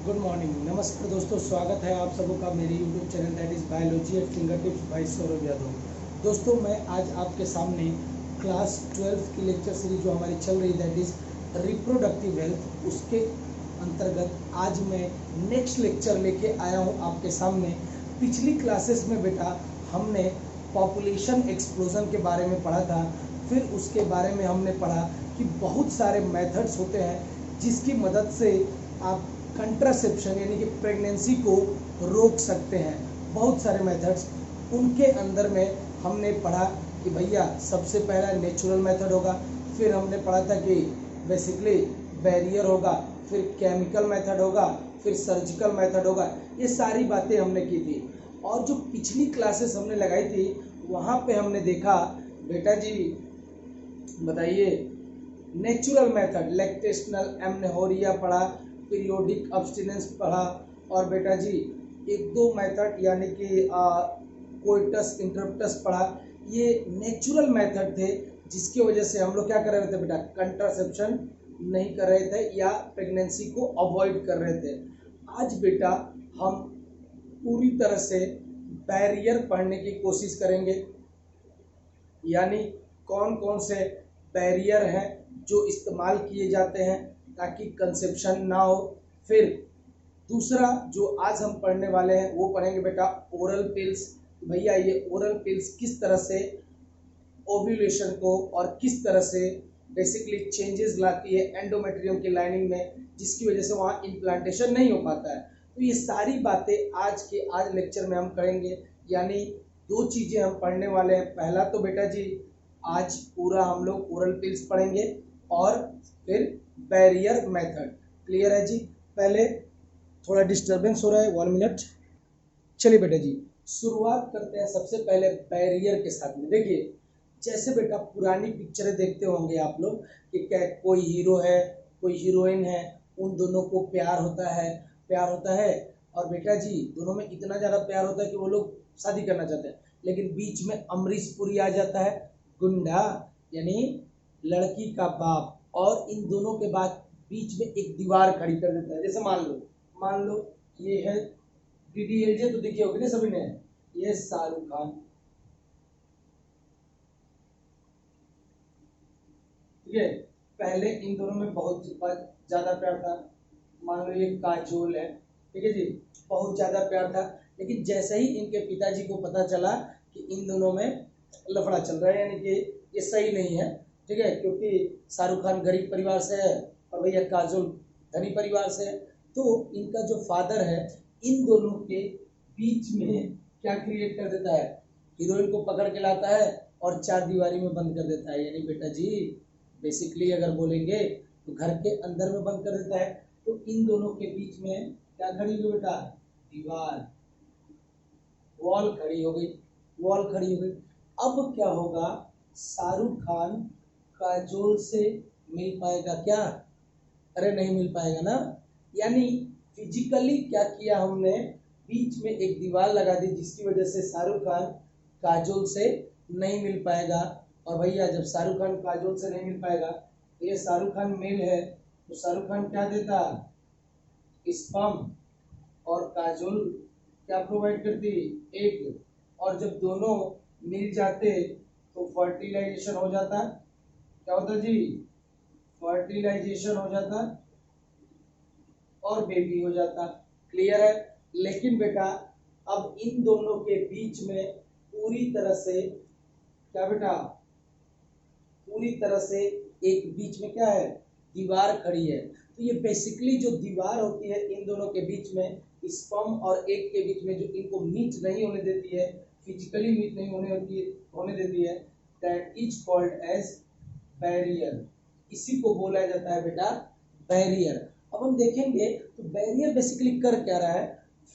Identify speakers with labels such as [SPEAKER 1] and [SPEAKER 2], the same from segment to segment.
[SPEAKER 1] Good morning, नमस्कार दोस्तों। स्वागत है आप सबों का मेरे YouTube channel that is biology eight finger tips by Saurabh Yadav. दोस्तों, मैं आज आपके सामने क्लास 12 की लेक्चर सीरीज जो हमारी चल रही दैट इज़ रिप्रोडक्टिव हेल्थ, उसके अंतर्गत आज मैं नेक्स्ट लेक्चर लेके आया हूँ आपके सामने। पिछली क्लासेस में बेटा हमने पॉपुलेशन एक्सप्लोजन के बारे में पढ़ा था। फिर उसके बारे में हमने पढ़ा कि बहुत सारे मेथड्स होते हैं जिसकी मदद से आप कंट्रासेप्शन यानी कि प्रेगनेंसी को रोक सकते हैं। बहुत सारे मेथड्स, उनके अंदर में हमने पढ़ा कि भैया सबसे पहला नेचुरल मेथड होगा, फिर हमने पढ़ा था कि बेसिकली बैरियर होगा, फिर केमिकल मेथड होगा, फिर सर्जिकल मेथड होगा। ये सारी बातें हमने की थी। और जो पिछली क्लासेस हमने लगाई थी वहाँ पे हमने देखा बेटा जी, बताइए, नेचुरल मेथड लैक्टेशनल एमनेहोरिया पढ़ा, पीरियोडिक अब्स्टिनेंस पढ़ा, और बेटा जी एक दो मेथड यानी कि कोइटस इंटरप्टस पढ़ा। ये नेचुरल मेथड थे जिसकी वजह से हम लोग क्या कर रहे थे बेटा, कंट्रासेप्शन नहीं कर रहे थे या प्रेगनेंसी को अवॉइड कर रहे थे। आज बेटा हम पूरी तरह से बैरियर पढ़ने की कोशिश करेंगे, यानी कौन कौन से बैरियर हैं जो इस्तेमाल किए जाते हैं ताकि कंसेप्शन ना हो। फिर दूसरा जो आज हम पढ़ने वाले हैं वो पढ़ेंगे बेटा ओरल पिल्स। भैया ये ओरल पिल्स किस तरह से ओव्यूलेशन को और किस तरह से बेसिकली चेंजेस लाती है एंडोमेट्रियम की लाइनिंग में, जिसकी वजह से वहाँ इम्प्लांटेशन नहीं हो पाता है। तो ये सारी बातें आज लेक्चर में हम करेंगे, यानी दो चीज़ें हम पढ़ने वाले हैं। पहला तो बेटा जी आज पूरा हम लोग ओरल पिल्स पढ़ेंगे और फिर बैरियर मेथड। क्लियर है जी? पहले थोड़ा डिस्टरबेंस हो रहा है, 1 मिनट। चलिए बेटा जी शुरुआत करते हैं सबसे पहले बैरियर के साथ में। देखिए जैसे बेटा पुरानी पिक्चरें देखते होंगे आप लोग कि क्या कोई हीरो है कोई हीरोइन है, उन दोनों को प्यार होता है और बेटा जी दोनों में इतना ज़्यादा प्यार होता है कि वो लोग शादी करना चाहते हैं, लेकिन बीच में अमरीश पुरी आ जाता है, गुंडा यानी लड़की का बाप, और इन दोनों के बाद बीच में एक दीवार खड़ी कर देता है। जैसे मान लो ये है डीडीएलजे, तो देखिए होगी ना सभी ने, ये शाहरुख खान, ठीक है। पहले इन दोनों में बहुत ज्यादा प्यार था। मान लो ये काजोल है, ठीक है जी, बहुत ज्यादा प्यार था। लेकिन जैसे ही इनके पिताजी को पता चला कि इन दोनों में लफड़ा चल रहा है, यानी कि ये सही नहीं है, ठीक है, क्योंकि शाहरुख खान गरीब परिवार से है और भैया काजोल धनी परिवार से है, तो इनका जो फादर है इन दोनों के बीच में क्या क्रिएट कर देता है, हीरोइन को पकड़ के लाता है और चार दीवारी में बंद कर देता है। यानी बेटा जी बेसिकली अगर बोलेंगे तो घर के अंदर में बंद कर देता है। तो इन दोनों के बीच में क्या खड़ी हुई बेटा, दीवार, वॉल खड़ी हो गई। अब क्या होगा, शाहरुख खान काजोल से मिल पाएगा क्या? अरे नहीं मिल पाएगा ना। यानी फिजिकली क्या किया हमने, बीच में एक दीवार लगा दी जिसकी वजह से शाहरुख खान काजोल से नहीं मिल पाएगा। और भैया जब शाहरुख खान काजोल से नहीं मिल पाएगा तो ये शाहरुख खान मेल है, तो शाहरुख खान क्या देता, स्पर्म, और काजोल क्या प्रोवाइड करती, एग। और जब दोनों मिल जाते तो फर्टिलाइजेशन हो जाता। क्या होता जी, फर्टिलाइजेशन हो जाता और बेबी हो जाता। क्लियर है? लेकिन बेटा अब इन दोनों के बीच में पूरी तरह से क्या बेटा, पूरी तरह से एक बीच में क्या है, दीवार खड़ी है। तो ये बेसिकली जो दीवार होती है इन दोनों के बीच में, स्पर्म और एग के बीच में, जो इनको मीट नहीं होने देती है, फिजिकली मीट नहीं होने देती है, that is called as barrier. इसी को बोला जाता है बेटा बैरियर। अब हम देखेंगे तो बैरियर बेसिकली कर क्या रहा है,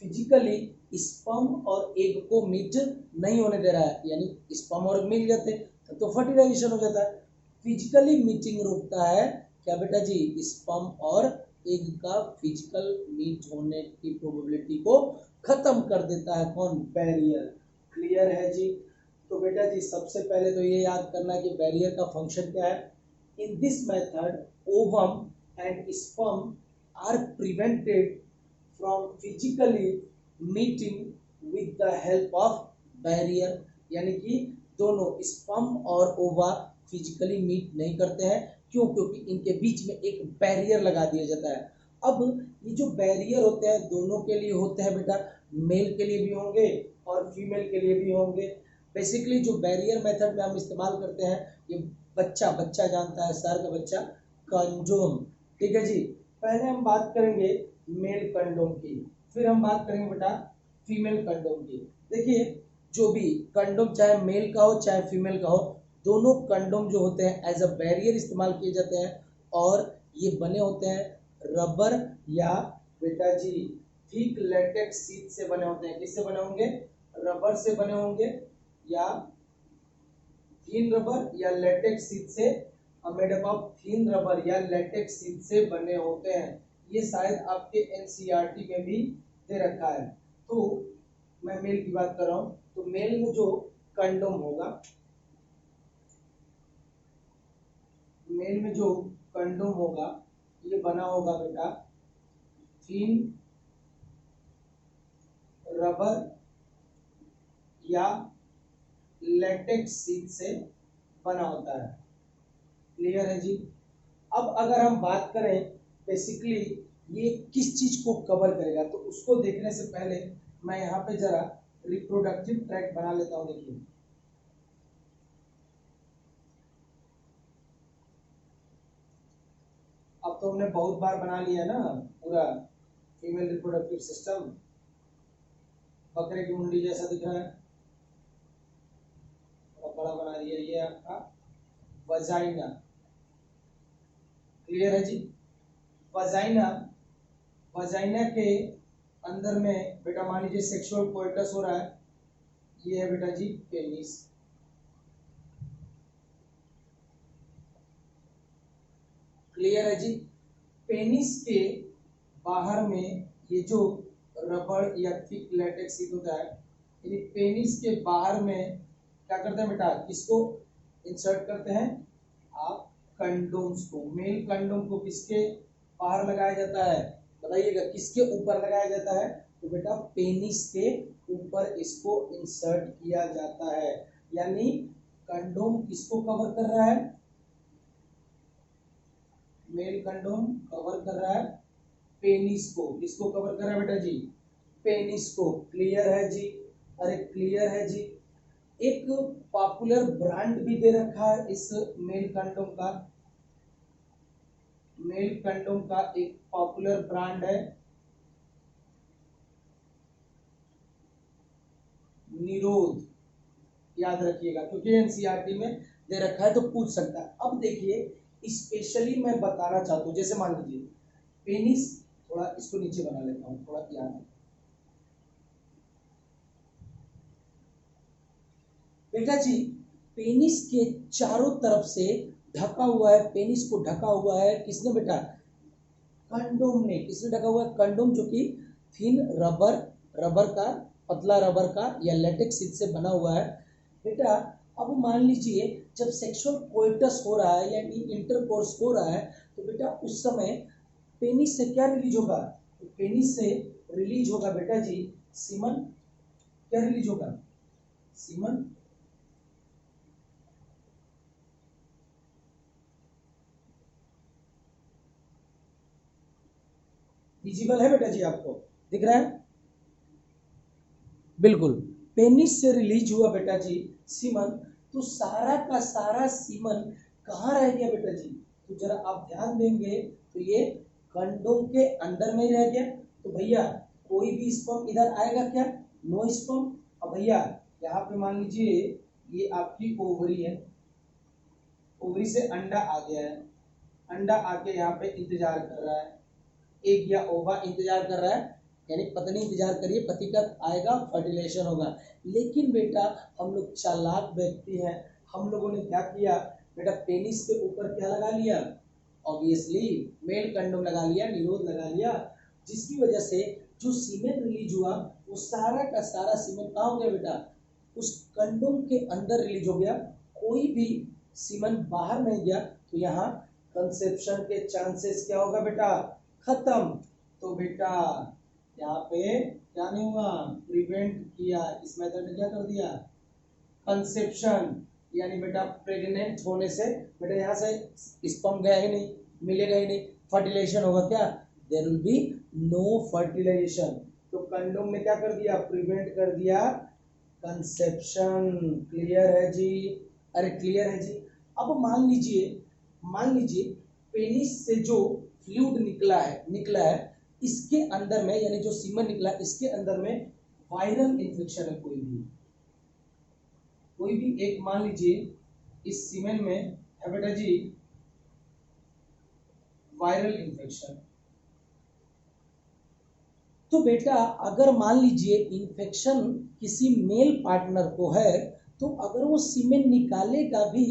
[SPEAKER 1] फिजिकली स्पर्म और एग को मीट नहीं होने दे रहा है, यानी स्पर्म और मिल जाते तो फर्टिलाइजेशन हो जाता है। फिजिकली मीटिंग रोकता है क्या बेटा जी, स्पर्म और एग का फिजिकल मीट होने की प्रोबेबिलिटी को खत्म कर देता है कौन, बैरियर। क्लियर है जी? तो बेटा जी सबसे पहले तो ये याद करना कि बैरियर का फंक्शन क्या है। In this method ovum and sperm are prevented from physically meeting with the help of barrier, यानी कि दोनों स्पर्म और ओवा फिजिकली मीट नहीं करते हैं। क्यों? क्योंकि इनके बीच में एक बैरियर लगा दिया जाता है। अब ये जो बैरियर होते हैं दोनों के लिए होते हैं बेटा, मेल के लिए भी होंगे और फीमेल के लिए भी होंगे। बेसिकली जो बैरियर मेथड में हम इस्तेमाल करते हैं, ये बच्चा जानता है, सर का बच्चा, कंडोम। ठीक है जी। पहले हम बात करेंगे मेल कंडोम की, फिर हम बात करेंगे बेटा फीमेल कंडोम की। देखिए, जो भी कंडोम चाहे मेल का हो चाहे फीमेल का हो, दोनों कंडोम जो होते हैं एज अ बैरियर इस्तेमाल किए जाते हैं, और ये बने होते हैं रबर या बेटा जी थिक लेटेक्स शीट से बने होते हैं। किससे बने होंगे? रबर से बने होंगे, या थीन रबर या लेटेक्स शीट से, made up of thin rubber या लेटेक्स शीट से बने होते हैं। ये शायद आपके एनसीईआरटी में भी दे रखा है। तो मैं मेल की बात कर रहा हूँ, तो मेल में जो कंडोम होगा, मेल में जो कंडोम होगा ये बना होगा बेटा थीन रबर या लेटेक्स शीट से बना होता है। क्लियर है जी। अब अगर हम बात करें बेसिकली ये किस चीज को कवर करेगा, तो उसको देखने से पहले मैं यहाँ पे जरा रिप्रोडक्टिव ट्रैक्ट बना लेता हूँ। देखिए, अब तो हमने बहुत बार बना लिया ना पूरा फीमेल रिप्रोडक्टिव सिस्टम। बकरे की मुंडी जैसा दिख रहा है, थोड़ा बड़ा बना दिया। ये आपका वजाइना। क्लियर है जी। वजाइना, वजाइना के अंदर में बेटा मान लीजिए सेक्सुअल कोइटस हो रहा है, ये है बेटा जी पेनिस। क्लियर है जी। पेनिस के बाहर में ये जो रबर या थिक लेटेक्स शीट होता है, यानी पेनिस के बाहर में क्या करते हैं बेटा, किसको इंसर्ट करते हैं? आप कंडोम्स को। मेल कंडोम को किसके बाहर लगाया जाता है? बताइएगा, किसके ऊपर लगाया जाता है? तो बेटा पेनिस के ऊपर इसको इंसर्ट किया जाता है। यानी कंडोम किसको कवर कर रहा है? मेल कंडोम कवर कर रहा है पेनिस को। किसको कवर कर रहा है बेटा जी? पेनिस को। क्लियर है जी? अरे क्लियर है जी। एक पॉपुलर ब्रांड भी दे रखा है इस मेल कंडोम का। मेल कंडोम का एक पॉपुलर ब्रांड है निरोध। याद रखिएगा, क्योंकि एनसीईआरटी में दे रखा है तो पूछ सकता है। अब देखिए, स्पेशली मैं बताना चाहता हूँ, जैसे मान लीजिए पेनिस, थोड़ा इसको नीचे बना लेता हूँ, थोड़ा ध्यान। बेटा जी, पेनिस के चारों तरफ से ढका हुआ है, पेनिस को ढका हुआ है किसने बेटा? कंडोम ने। किसने ढका हुआ है? कंडोम, जो कि थिन रबर, रबर का, पतला रबर का या लेटेक्स शीट से बना हुआ है बेटा। अब मान लीजिए जब सेक्सुअल कोइटस हो रहा है यानी इंटरकोर्स हो रहा है, तो बेटा उस समय पेनिस से क्या रिलीज होगा? तो पेनिस से रिलीज होगा बेटा जी सीमन। क्या रिलीज होगा? सीमन। विजिबल है बेटा जी? आपको दिख रहा है? बिल्कुल। पेनिस से रिलीज हुआ बेटा जी सीमन, तो सारा का सारा सीमन कहाँ रह गया बेटा जी? तो जरा आप ध्यान देंगे तो ये कंडोम के अंदर में ही रह गया। तो भैया कोई भी स्पर्म इधर आएगा क्या? No sperm. अब भैया यहाँ पे मान लीजिए ये आपकी ओवरी है, ओवरी से अंडा आ गया है, अंडा आके यहाँ पे इंतजार कर रहा है, एग या ओवा इंतजार कर रहा है, यानी पत्नी इंतजार करिए, पति का आएगा, फर्टिलाइजेशन होगा। लेकिन बेटा हम लोग चालाक व्यक्ति हैं, हम लोगों ने क्या किया बेटा, पेनिस के ऊपर क्या लगा लिया? ऑब्वियसली मेल कंडोम लगा लिया, निरोध लगा लिया, जिसकी वजह से जो सीमेन रिलीज हुआ वो सारा का सारा सीमेन कहाँ हो गया बेटा? उस कंडोम के अंदर रिलीज हो गया, कोई भी सीमेन बाहर नहीं गया। तो यहाँ कंसेप्शन के चांसेस क्या होगा बेटा? खत्म। तो बेटा यहाँ पे क्या नहीं हुआ, प्रिवेंट किया। इस मेथड ने क्या कर दिया, कंसेप्शन, यानी बेटा प्रेग्नेंट होने से बेटा यहाँ से स्पर्म गया ही नहीं, मिलेगा ही नहीं, फर्टिलाइजेशन होगा क्या, there will be no fertilisation. तो कंडोम ने क्या कर दिया, प्रिवेंट कर दिया कंसेप्शन। क्लियर है जी, अरे क्लियर है जी। अब मान लीजिए पेनिस से जो फ्लूइड निकला है इसके अंदर में, यानी जो सीमन निकला इसके अंदर में वायरल इन्फेक्शन है, कोई भी एक, मान लीजिए इस सीमेन में है बेटा जी वायरल इन्फेक्शन। तो बेटा अगर मान लीजिए इन्फेक्शन किसी मेल पार्टनर को है, तो अगर वो सीमेन निकालेगा भी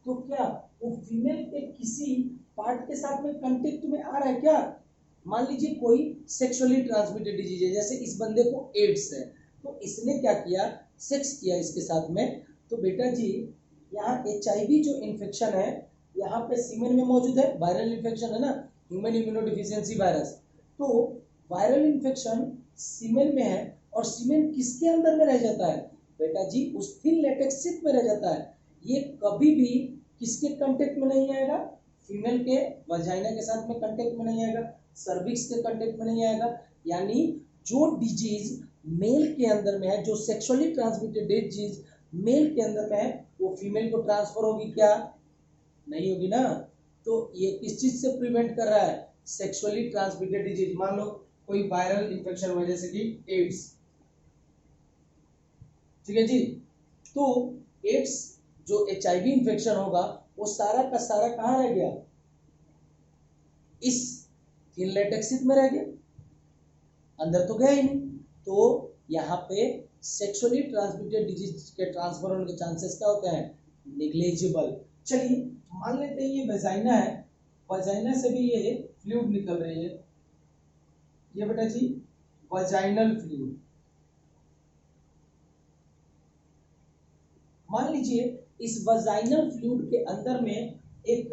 [SPEAKER 1] तो क्या वो फीमेल के किसी पार्ट के साथ में कांटेक्ट में आ रहा है क्या। मान लीजिए कोई सेक्सुअली ट्रांसमिटेड डिजीज है, जैसे इस बंदे को एड्स है, तो इसने क्या किया, सेक्स किया इसके साथ में, तो बेटा जी यहाँ HIV जो इन्फेक्शन है यहाँ पे सीमेन में मौजूद है, वायरल इन्फेक्शन है ना, ह्यूमन इम्यूनोडिफिशियेंसी वायरस। तो वायरल इन्फेक्शन सीमेन में है और सीमेन किसके अंदर में रह जाता है बेटा जी, उस थिन लेटेक्स शीट में रह जाता है। ये कभी भी किसके कांटेक्ट में नहीं आएगा, फीमेल के वजाइना के साथ में कांटेक्ट में नहीं आएगा, सर्विक्स के कांटेक्ट में नहीं आएगा। यानी जो डिजीज मेल के अंदर में है, जो सेक्सुअली ट्रांसमिटेड डिजीज मेल के अंदर में है, वो फीमेल को ट्रांसफर होगी क्या, नहीं होगी ना। तो ये किस चीज से प्रिवेंट कर रहा है, सेक्सुअली ट्रांसमिटेड डिजीज। मान लो कोई वायरल इन्फेक्शन हुआ जैसे कि एड्स, ठीक है जी, तो एड्स जो HIV इन्फेक्शन होगा वो सारा का सारा कहाँ रह गया, इस थिन लेटेक्स शीट में रह गया, अंदर तो गया ही नहीं। तो यहाँ पे सेक्सुअली ट्रांसमिटेड डिजीज के ट्रांसफर होने के चांसेस क्या होते हैं, निग्लेजिबल। चलिए मान लेते हैं ये वेजाइना है, वेजाइना से भी ये फ्लूइड निकल रही है, ये बेटा जी वजाइनल फ्लूइड। मान लीजिए इस वजाइनल फ्लूइड के अंदर में एक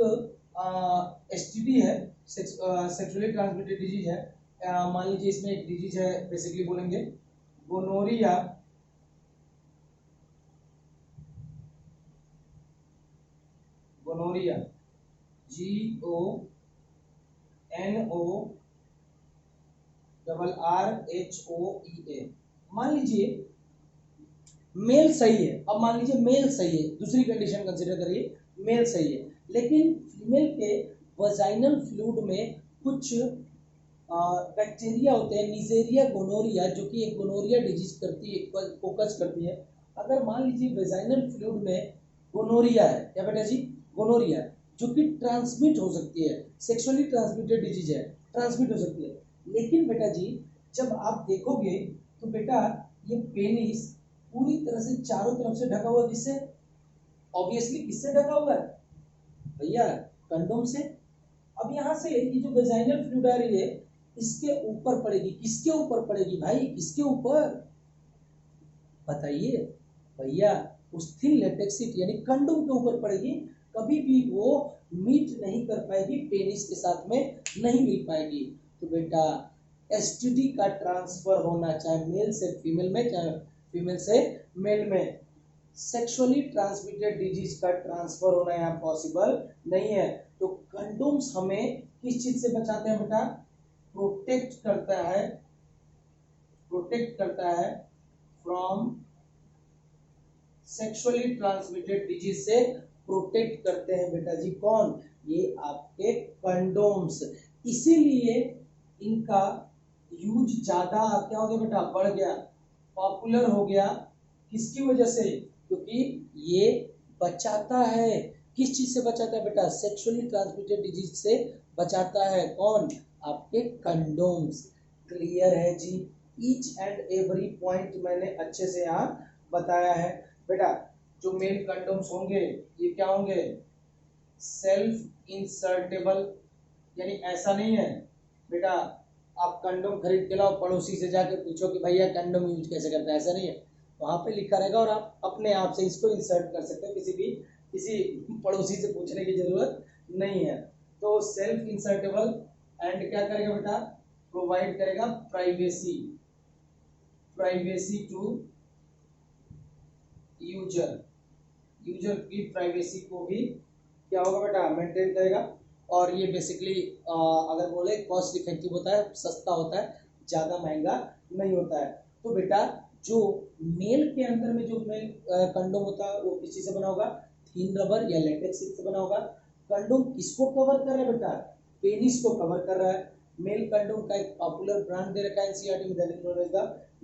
[SPEAKER 1] STD है, सेक्सुअली ट्रांसमिटेड डिजीज है। मान लीजिए इसमें एक डिजीज है, बेसिकली बोलेंगे गोनोरिया, गोनोरिया GONORRHOEA। मान लीजिए मेल सही है, अब मान लीजिए मेल सही है, दूसरी कंडीशन कंसीडर करिए, मेल सही है, लेकिन फीमेल के वजाइनल फ्लूइड में कुछ बैक्टीरिया होते हैं, निजेरिया गोनोरिया, जो कि एक गोनोरिया डिजीज करती है, फोकस करती है। अगर मान लीजिए वेजाइनल फ्लूइड में गोनोरिया है, क्या बेटा जी, गोनोरिया जो कि ट्रांसमिट हो सकती है, सेक्सुअली ट्रांसमिटेड डिजीज है, ट्रांसमिट हो सकती है। लेकिन बेटा जी जब आप देखोगे तो बेटा ये पेनिस पूरी तरह से चारों तरफ से ढका हुआ, किससे, ऑब्वियसली किससे ढका हुआ है भैया, कंडोम से। अब यहाँ से ये जो वेजाइनल फ्लूइड आ रही है इसके ऊपर पड़ेगी, किसके ऊपर पड़ेगी भाई, किसके ऊपर बताइए भैया, उस थिन लेटेक्स शीट यानी कंडोम के ऊपर पड़ेगी। कभी भी वो मीट नहीं कर पाएगी, पेनिस के साथ में नहीं मिल पाएगी। तो बेटा STD का ट्रांसफर होना, चाहे मेल से फीमेल में, चाहे फीमेल से मेल में, सेक्सुअली ट्रांसमिटेड डिजीज का ट्रांसफर होना यहाँ पॉसिबल नहीं है। तो कंडोम्स हमें किस चीज से बचाते हैं बेटा, प्रोटेक्ट करता है फ्रॉम सेक्सुअली ट्रांसमिटेड डिजीज से प्रोटेक्ट करते हैं बेटा जी, कौन, ये आपके कंडोम्स। इसीलिए इनका यूज ज्यादा क्या हो गया बेटा, बढ़ गया, पॉपुलर हो गया, किसकी वजह से, क्योंकि ये बचाता है, किस चीज से बचाता है बेटा, सेक्सुअली ट्रांसमिटेड डिजीज से बचाता है, कौन, आपके कंडोम्स। क्लियर है जी, ईच एंड एवरी पॉइंट मैंने अच्छे से यहाँ बताया है बेटा। जो मेन कंडोम्स होंगे ये क्या होंगे, सेल्फ इंसर्टेबल, यानी ऐसा नहीं है बेटा आप कंडोम खरीद के लाओ, पड़ोसी से जाके पूछो कि भैया कंडोम यूज कैसे करता है, ऐसा नहीं है, वहां पे लिखा रहेगा और आप अपने आप से इसको इंसर्ट कर सकते हो, किसी पड़ोसी से पूछने की जरूरत नहीं है। तो सेल्फ इंसर्टेबल एंड क्या करेगा बेटा, प्रोवाइड करेगा privacy, privacy to user, user की प्राइवेसी को भी क्या होगा बेटा, मेंटेन करेगा। और ये बेसिकली अगर बोले कॉस्ट इफेक्टिव होता है, सस्ता होता है, ज़्यादा महंगा नहीं होता है। तो बेटा जो मेल के अंदर में जो मेल कंडोम होता है वो किस चीज़ से बना होगा, थीन रबर या लेटेक्स से बना होगा। कंडोम किसको कवर कर रहा है बेटा, पेनिस को कवर कर रहा है। मेल कंडोम का एक पॉपुलर ब्रांड दे रखा है एनसीईआरटी में, दैट इज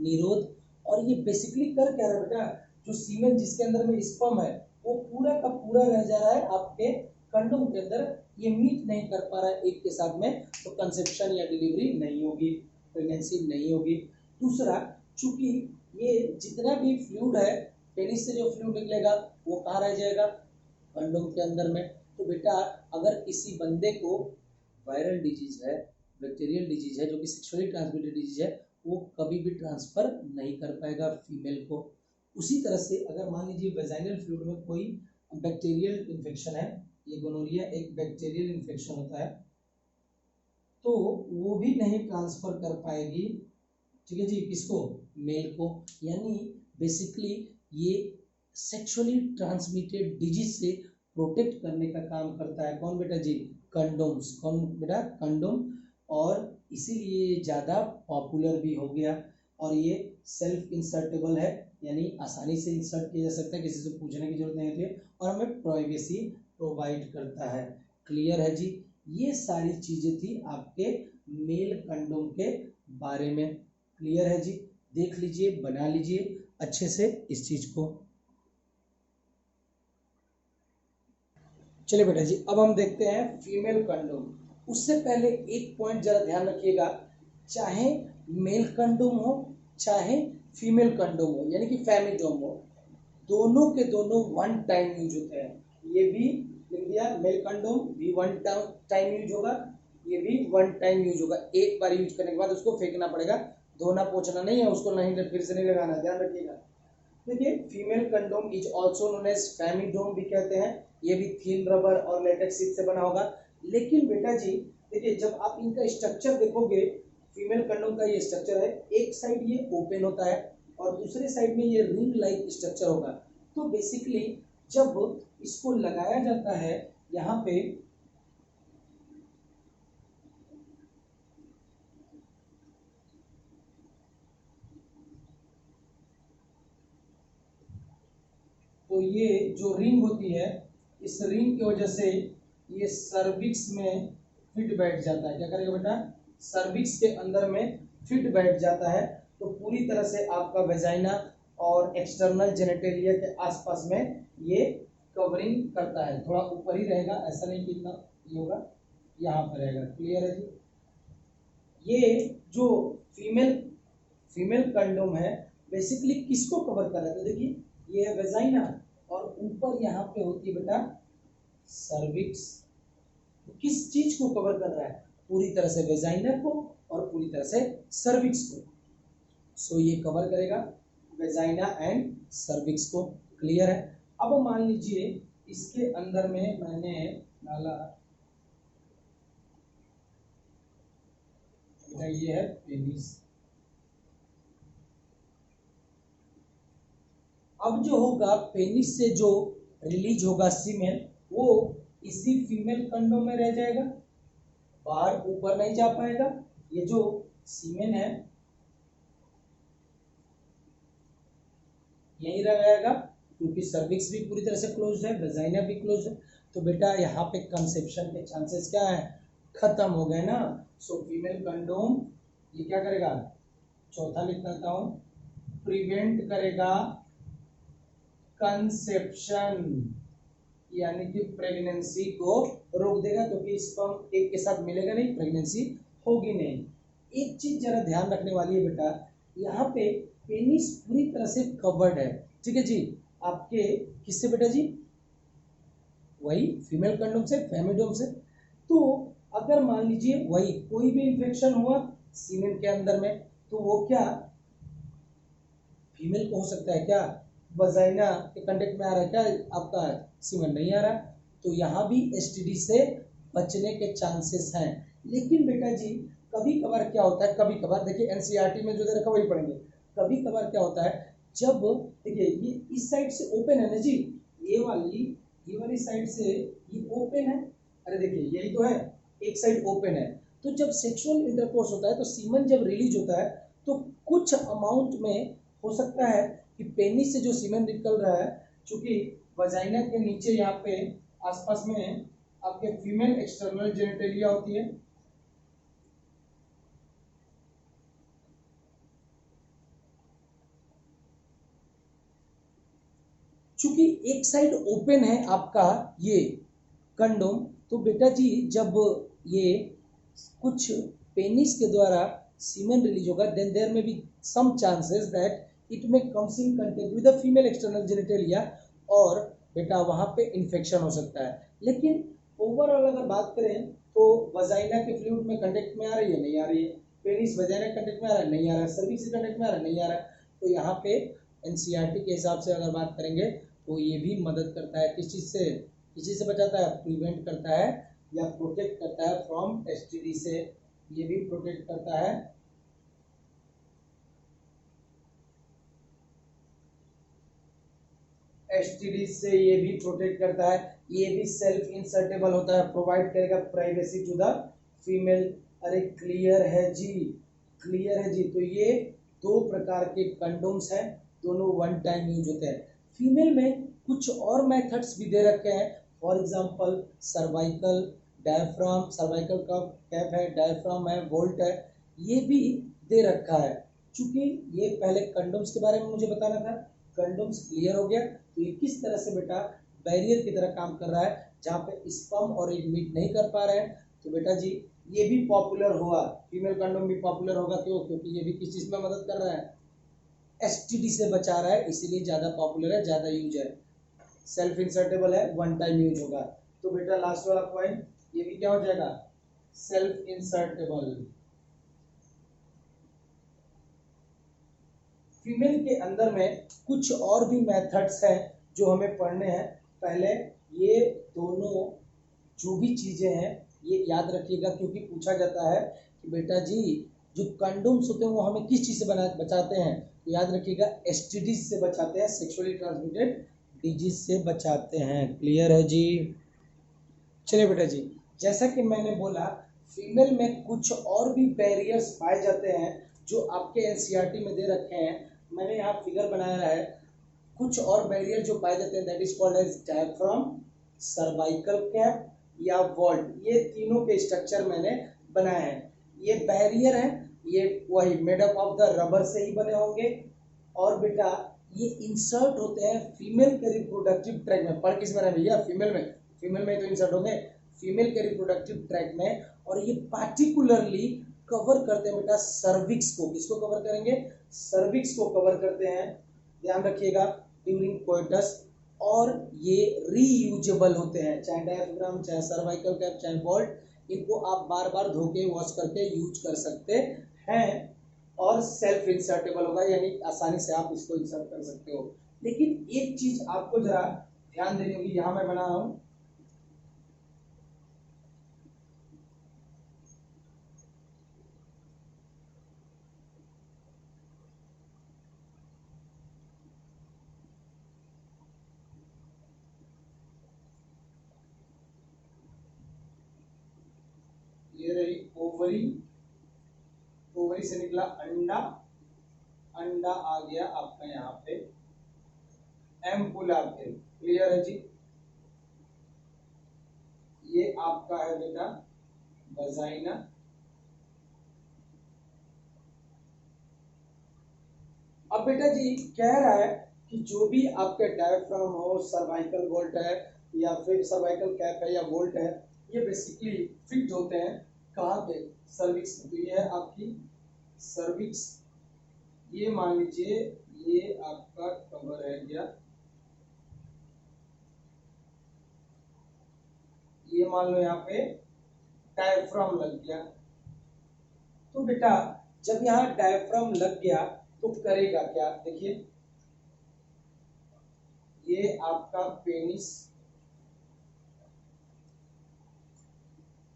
[SPEAKER 1] निरोध। और ये बेसिकली कर क्या रहा है बेटा, जो सीमेन जिसके अंदर में स्पर्म है वो पूरा का पूरा रह जा रहा है आपके कंडोम के अंदर, ये मीट नहीं कर पा रहा है एक के साथ में, तो कंसेप्शन या डिलीवरी नहीं होगी, प्रेगनेंसी नहीं होगी। दूसरा, चूंकि ये जितना भी फ्लूइड है, पेनिस से जो फ्लूइड निकलेगा वो कहाँ रह जाएगा, कंडोम के अंदर में। तो बेटा अगर किसी बंदे को वायरल डिजीज है, बैक्टीरियल डिजीज है, जो कि सेक्सुअली ट्रांसमिटेड डिजीज है, वो कभी भी ट्रांसफर नहीं कर पाएगा फीमेल को। उसी तरह से अगर मान लीजिए वेजाइनल फ्लूइड में कोई बैक्टीरियल इन्फेक्शन है, ये गोनोरिया एक बैक्टीरियल इन्फेक्शन होता है, तो वो भी नहीं ट्रांसफर कर पाएगी, ठीक है जी, किसको, मेल को। यानी बेसिकली ये सेक्सुअली ट्रांसमिटेड डिजीज से प्रोटेक्ट करने का काम करता है कौन बेटा जी, कंडोम्स, कौन बेटा, कंडोम। और इसीलिए ज़्यादा पॉपुलर भी हो गया। और ये सेल्फ इंसर्टेबल है, यानी आसानी से इंसर्ट किया जा सकता है, किसी से पूछने की जरूरत नहीं होती है, और हमें प्राइवेसी प्रोवाइड करता है। क्लियर है जी, ये सारी चीज़ें थी आपके मेल कंडोम के बारे में। क्लियर है जी, देख लीजिए, बना लीजिए अच्छे से इस चीज को। चलिए बेटा जी, अब हम देखते हैं फीमेल कंडोम। उससे पहले एक पॉइंट जरा ध्यान रखिएगा, चाहे मेल कंडोम हो चाहे फीमेल कंडोम हो, यानी कि फेमिडोम हो, दोनों के दोनों वन टाइम यूज होते हैं। ये भी लिख दिया, मेल कंडोम भी वन टाइम यूज होगा, ये भी वन टाइम यूज होगा, एक बार यूज करने के बाद उसको फेंकना पड़ेगा, धोना पोछना नहीं है उसको, नहीं फिर से नहीं लगाना, ध्यान रखिएगा। देखिए female condom is also known as femidom भी कहते हैं, ये भी थीन रबर और लेटेक्स से बना होगा। लेकिन बेटा जी देखिए, जब आप इनका स्ट्रक्चर देखोगे, फीमेल कंडोम का ये स्ट्रक्चर है, एक साइड ये ओपन होता है और दूसरे साइड में ये रिंग लाइक स्ट्रक्चर होगा। तो बेसिकली जब इसको लगाया जाता है यहाँ पे, तो ये जो रिंग होती है, इस रिंग की वजह से ये सर्विक्स में फिट बैठ जाता है। क्या करेगा बेटा, सर्विक्स के अंदर में फिट बैठ जाता है, तो पूरी तरह से आपका वेजाइना और एक्सटर्नल जेनेटेलिया के आसपास में ये कवरिंग करता है। थोड़ा ऊपर ही रहेगा, ऐसा नहीं कि इतना ये होगा, यहाँ पर रहेगा। क्लियर है जी। ये जो फीमेल फीमेल कंडोम है बेसिकली किसको कवर कर रहा है, तो देखिए ये है वेजाइना और ऊपर यहाँ पे होती है बेटा सर्विक्स। तो किस चीज को कवर कर रहा है, पूरी तरह से वेजाइना को और पूरी तरह से सर्विक्स को। सो ये कवर करेगा वेजाइना एंड सर्विक्स को। क्लियर है। अब मान लीजिए इसके अंदर में मैंने डाला, ये है पेनिस। अब जो होगा पेनिस से जो रिलीज होगा सीमेन, वो इसी फीमेल कंडोम में रह जाएगा, बाहर ऊपर नहीं जा पाएगा। ये जो सीमेन है यही रह जाएगा, क्योंकि सर्विक्स भी पूरी तरह से क्लोज है, वेजाइना भी क्लोज है। तो बेटा यहाँ पे कंसेप्शन के चांसेस क्या है, खत्म हो गए ना। सो फीमेल कंडोम ये क्या करेगा, चौथा लिख देता हूं, प्रिवेंट करेगा कंसेप्शन, यानी कि प्रेगनेंसी को रोक देगा, क्योंकि स्पर्म एक के साथ मिलेगा नहीं, प्रेगनेंसी होगी नहीं। एक चीज जरा ध्यान रखने वाली है बेटा, यहाँ पे पेनिस पूरी तरह से कवर्ड है, ठीक है जी, आपके किससे बेटा जी, वही फीमेल कंडोम से, फेमिडोम से। तो अगर मान लीजिए वही कोई भी इंफेक्शन हुआ सीमेन के अंदर में, तो वो क्या फीमेल को हो सकता है, क्या वजाइना के कांटेक्ट में आ रहा है, क्या आपका सीमेन नहीं आ रहा, तो यहाँ भी एसटीडी से बचने के चांसेस हैं। लेकिन बेटा जी कभी कभार क्या होता है, कभी कभार देखिए एनसीईआरटी में जो दे रखा वही पढ़ेंगे। कभी कभार क्या होता है, जब देखिए ये इस साइड से ओपन है ना जी, ये वाली साइड से ये ओपन है, अरे देखिए यही तो है, एक साइड ओपन है। तो जब सेक्सुअल इंटरकोर्स होता है तो सीमन जब रिलीज होता है तो कुछ अमाउंट में हो सकता है कि पेनिस से जो सीमन निकल रहा है, चूंकि वजाइना के नीचे यहाँ पे आसपास में आपके फीमेल एक्सटर्नल जेनिटेलिया होती है, चूंकि एक साइड ओपन है आपका ये कंडोम, तो बेटा जी जब ये कुछ पेनिस के द्वारा सीमेन रिलीज होगा, then there may be some chances that it may comes in contact with the female external genitalia, और बेटा वहां पे इन्फेक्शन हो सकता है। लेकिन ओवरऑल अगर बात करें तो वजाइना के फ्लूइड में कांटेक्ट में आ रही है, नहीं आ रही है, पेनिस वजाइना कांटेक्ट में आ रहा है, नहीं आ रहा है, सर्विक्स कांटेक्ट में आ रहा है, नहीं आ रहा है। तो यहाँ पे एनसीईआरटी के हिसाब से अगर बात करेंगे तो ये भी मदद करता है किस चीज से, किस चीज से बचाता है, प्रिवेंट करता है या प्रोटेक्ट करता है फ्रॉम एसटीडी से, ये भी प्रोटेक्ट करता है। एसटीडी से ये भी प्रोटेक्ट करता है, ये भी सेल्फ इंसर्टेबल होता है, प्रोवाइड करेगा प्राइवेसी टू द फीमेल। अरे क्लियर है जी, क्लियर है जी। तो ये दो प्रकार के कंडोम्स हैं, दोनों वन टाइम यूज होते हैं। फीमेल में कुछ और मेथड्स भी दे रखे हैं, for example cervical, diaphragm, cervical का कैप है, डायफ्राम है, वोल्ट है, ये भी दे रखा है। चूंकि ये पहले कंडोम्स के बारे में मुझे बताना था, कंडोम्स क्लियर हो गया, तो ये किस तरह से बेटा बैरियर की तरह काम कर रहा है, जहाँ पे स्पर्म और एग मीट नहीं कर पा रहे हैं। तो बेटा जी ये भी पॉपुलर हुआ, फीमेल कंडोम भी पॉपुलर होगा, क्यों, क्योंकि ये भी किस चीज में मदद कर रहा है, एसटीडी से बचा रहा है, इसीलिए ज्यादा पॉपुलर है, ज्यादा यूज है, सेल्फ इंसर्टेबल है, वन टाइम यूज होगा। तो बेटा लास्ट वाला पॉइंट ये भी क्या हो जाएगा, सेल्फ इंसर्टेबल। फीमेल के अंदर में कुछ और भी मेथड्स हैं जो हमें पढ़ने हैं। पहले ये दोनों जो भी चीजें हैं ये याद रखिएगा, क्योंकि पूछा जाता है कि बेटा जी जो कंडोम्स होते हैं वो हमें किस चीज से बचाते हैं, तो याद रखिएगा एसटीडी से बचाते हैं, सेक्सुअली ट्रांसमिटेड डिजीज से बचाते हैं। क्लियर है जी। चलिए बेटा जी, जैसा कि मैंने बोला फीमेल में कुछ और भी बैरियर्स पाए जाते हैं जो आपके एनसीईआरटी में दे रखे हैं, मैंने यहाँ फिगर बनाया है। कुछ और बैरियर जो पाए जाते हैं that is called as diaphragm, cervical cap या वॉल्ट, ये तीनों के स्ट्रक्चर मैंने बनाए हैं। ये बैरियर है, ये वही made up of the rubber से ही बने होंगे, और बेटा ये इंसर्ट होते हैं फीमेल के रिप्रोडक्टिव ट्रैक में। पढ़ किस में रहे भैया, फीमेल में, फीमेल में तो इंसर्ट होंगे फीमेल के रिप्रोडक्टिव ट्रैक में, और ये पार्टिकुलरली कवर करते हैं बेटा सर्विक्स को। किसको कवर करेंगे, सर्विक्स को कवर करते हैं, ध्यान रखिएगा, ड्यूरिंग कोइटस। और ये रीयूजेबल होते हैं, चाहे डायफ्राम, चाहे सर्वाइकल कैप, चाहे वॉल्ट, इनको आप बार बार धो के वॉश करके यूज कर सकते हैं, और सेल्फ इंसर्टेबल होगा, यानी आसानी से आप इसको इंसर्ट कर सकते हो। लेकिन एक चीज आपको जरा ध्यान देनी होगी, यहां मैं बना रहा हूं, ये रही ओवरी, ओवरी से निकला अंडा, अंडा आ गया आपका यहाँ पे एम्पुला पे। क्लियर है जी। ये आपका है बेटा वजाइना, अब बेटा जी कह रहा है कि जो भी आपके डायफ्राम हो, सर्वाइकल वोल्ट है या फिर सर्वाइकल कैप है या वोल्ट है, ये बेसिकली फिट होते हैं कहाँ पे, सर्विक्स। तो ये है आपकी सर्विक्स, ये मान लीजिए ये आपका कवर है क्या, ये मान लो यहाँ पे डायफ्राम लग गया। तो बेटा जब यहाँ डायफ्राम लग गया तो करेगा क्या, देखिए ये आपका पेनिस,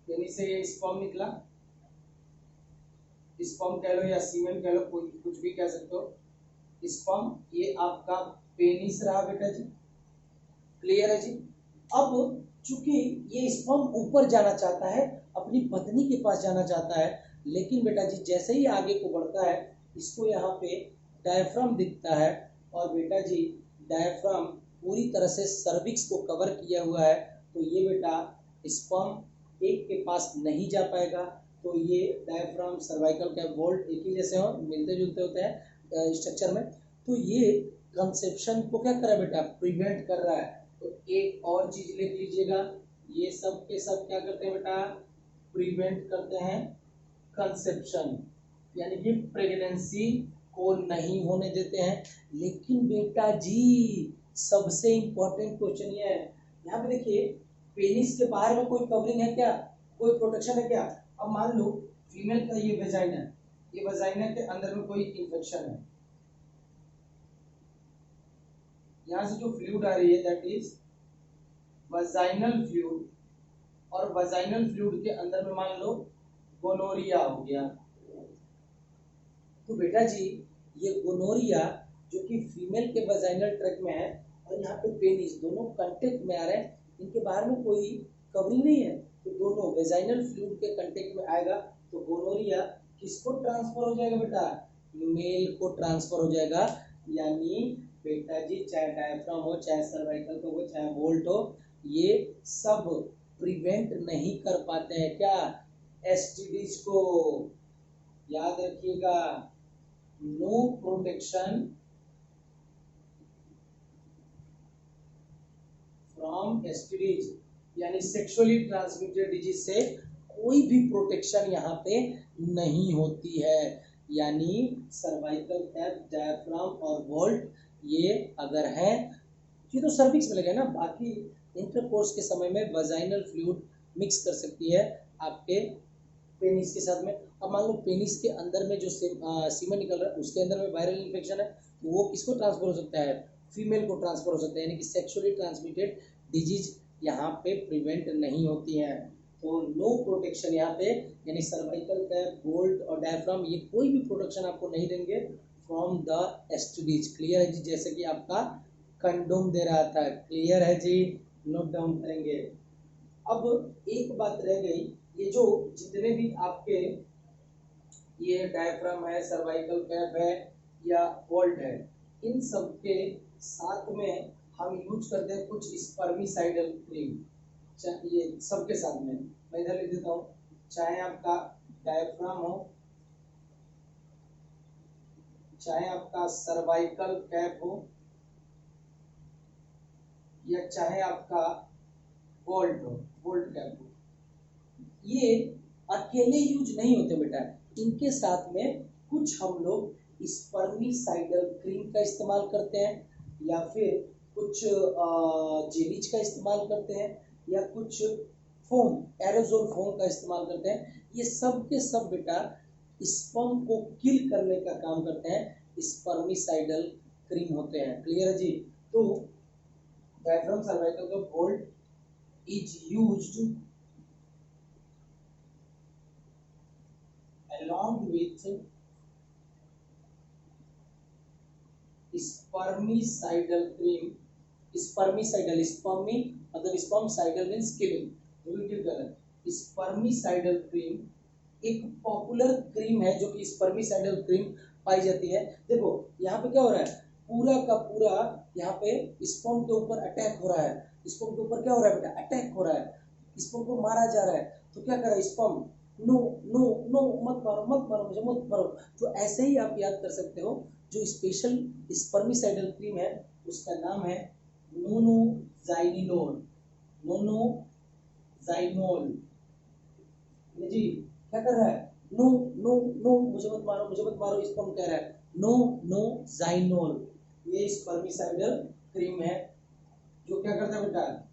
[SPEAKER 1] पेनिस से ये स्पर्म निकला, स्पर्म कह लो या सीमेन कह लो, कोई कुछ भी कह सकते हो। स्पर्म ये आपका पेनिस रहा बेटा जी, क्लियर है जी। अब चूंकि ये स्पर्म ऊपर जाना चाहता है, अपनी पत्नी के पास जाना चाहता है, लेकिन बेटा जी जैसे ही आगे को बढ़ता है इसको यहाँ पे डायफ्राम दिखता है, और बेटा जी डायफ्राम पूरी तरह से सर्विक्स को कवर किया हुआ है, तो ये बेटा स्पर्म एक के पास नहीं जा पाएगा। तो ये डायफ्राम सर्वाइकल कैप वोल्ट एक ही जैसे हो, मिलते जुलते होते हैं स्ट्रक्चर में। तो ये कंसेप्शन को क्या कर रहा है बेटा, प्रिवेंट कर रहा है। तो एक और चीज लिख लीजिएगा, ये सब के सब क्या करते हैं बेटा, प्रिवेंट करते हैं कंसेप्शन, यानी कि प्रेगनेंसी को नहीं होने देते हैं। लेकिन बेटा जी सबसे इंपॉर्टेंट क्वेश्चन ये है, यहाँ पे देखिए पेनिस के बाहर में कोई कवरिंग है क्या, कोई प्रोटेक्शन है क्या। अब मान लो फीमेल का ये वेजाइना है, ये वेजाइना के अंदर में कोई इंफेक्शन है, यहाँ से जो फ्लूइड आ रही है दैट इज वजाइनल फ्लूइड, और वजाइनल फ्लूइड के अंदर में मान लो गोनोरिया हो गया। तो बेटा जी ये गोनोरिया जो कि फीमेल के वजाइनल ट्रैक्ट में है और यहाँ पे पेनिस दोनों कांटेक्ट में आ रहे हैं, इनके बाहर में कोई कवरिंग नहीं है, तो दोनों वेजाइनल फ्लूइड के कांटेक्ट में आएगा, तो गोनोरिया किसको ट्रांसफर हो जाएगा बेटा, मेल को ट्रांसफर हो जाएगा। यानी बेटा जी चाहे डायफ्राम हो, चाहे सर्वाइकल हो, चाहे वोल्ट हो, ये सब प्रिवेंट नहीं कर पाते हैं क्या, एसटीडीज को। याद रखिएगा, नो प्रोटेक्शन फ्रॉम एसटीडीज, यानी सेक्सुअली ट्रांसमिटेड डिजीज से कोई भी प्रोटेक्शन यहाँ पे नहीं होती है। यानी सर्वाइकल कैप, डायफ्राम और वोल्ट ये अगर है, ये तो सर्विक्स में लगे ना, बाकी इंटरकोर्स के समय में वजाइनल फ्लूइड मिक्स कर सकती है आपके पेनिस के साथ में। अब मान लो पेनिस के अंदर में जो सीमेन निकल रहा है उसके अंदर में वायरल इन्फेक्शन है, तो वो किसको ट्रांसफर हो सकता है, फीमेल को ट्रांसफर हो सकता है, यानी कि सेक्सुअली ट्रांसमिटेड डिजीज यहाँ पे प्रिवेंट नहीं होती हैं। तो नो प्रोटेक्शन यहाँ पे, यानी सर्वाइकल कैप, वोल्ट और डायफ्राम ये कोई भी प्रोटेक्शन आपको नहीं देंगे फ्रॉम द एसटीडीज। क्लियर है जी, जैसे कि आपका कंडोम दे रहा था। क्लियर है जी, नोट डाउन करेंगे। अब एक बात रह गई, ये जो जितने भी आपके ये डायफ्राम है, सर्वाइकल कैप है या वोल्ट है, इन सब के साथ में हम यूज करते हैं कुछ स्पर्मिसाइडल क्रीम। ये सबके साथ में मैं इधर लिख देता हूँ, चाहे आपका डायफ्राम हो, चाहे आपका सर्वाइकल कैप हो, या चाहे आपका वोल्ट हो, वोल्ट कैप हो, ये अकेले यूज नहीं होते बेटा, इनके साथ में कुछ हम लोग स्पर्मिसाइडल क्रीम का इस्तेमाल करते हैं, या फिर कुछ जेलीज का इस्तेमाल करते हैं, या कुछ फोम, एरोजोल फोम का इस्तेमाल करते हैं। ये सब के सब बेटा स्पर्म को किल करने का काम करते हैं, स्पर्मिसाइडल क्रीम होते हैं। क्लियर है जी। तो डायफ्राम, सर्वाइकल का vault is used along with spermicidal cream। Spermicidal, spermi मतलब स्पर्म, साइडल मींस किलिंग, जो भी किल कर रहा है। स्पर्मिसाइडल क्रीम एक पॉपुलर क्रीम है जो कि स्पर्मिसाइडल क्रीम पाई जाती है। देखो यहाँ पे क्या हो रहा है, पूरा का पूरा यहाँ पे स्पर्म के ऊपर अटैक हो रहा है, स्पर्म के ऊपर क्या हो रहा है बेटा, अटैक हो रहा है, स्पर्म को मारा जा रहा है। तो क्या कर रहा है स्पर्म, नो नो नो, मत मारो मत मारो मुझे, मत मारो। तो ऐसे ही आप याद कर सकते हो, जो स्पेशल स्पर्मिसाइडल क्रीम है उसका नाम है मोनोजाइनिनोल, मोनोजाइनोल। जी क्या कर रहा है, नो नो नो, मुझे मत मारो मुझे मत मारो, स्पर्म कह रहा है नो नो जाइनोल। ये स्पर्मिसाइडल क्रीम है जो क्या करता है बेटा,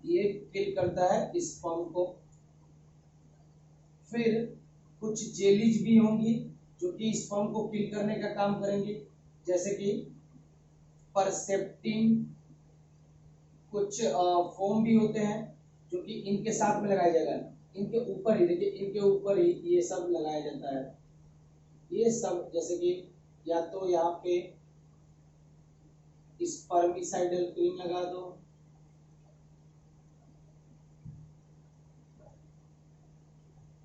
[SPEAKER 1] ये किल करता है स्पर्म को। फिर कुछ जेलीज भी होंगी जो कि स्पर्म को किल करने का काम करेंगी, जैसे कि परसेप्टिन, कुछ फोम भी होते हैं जो कि इनके साथ में लगाया जाएगा। इनके ऊपर ही देखिए, इनके ऊपर ही ये सब लगाया जाता है। ये सब जैसे कि या तो यहाँ पे स्पर्मिसाइडल क्रीम लगा दो,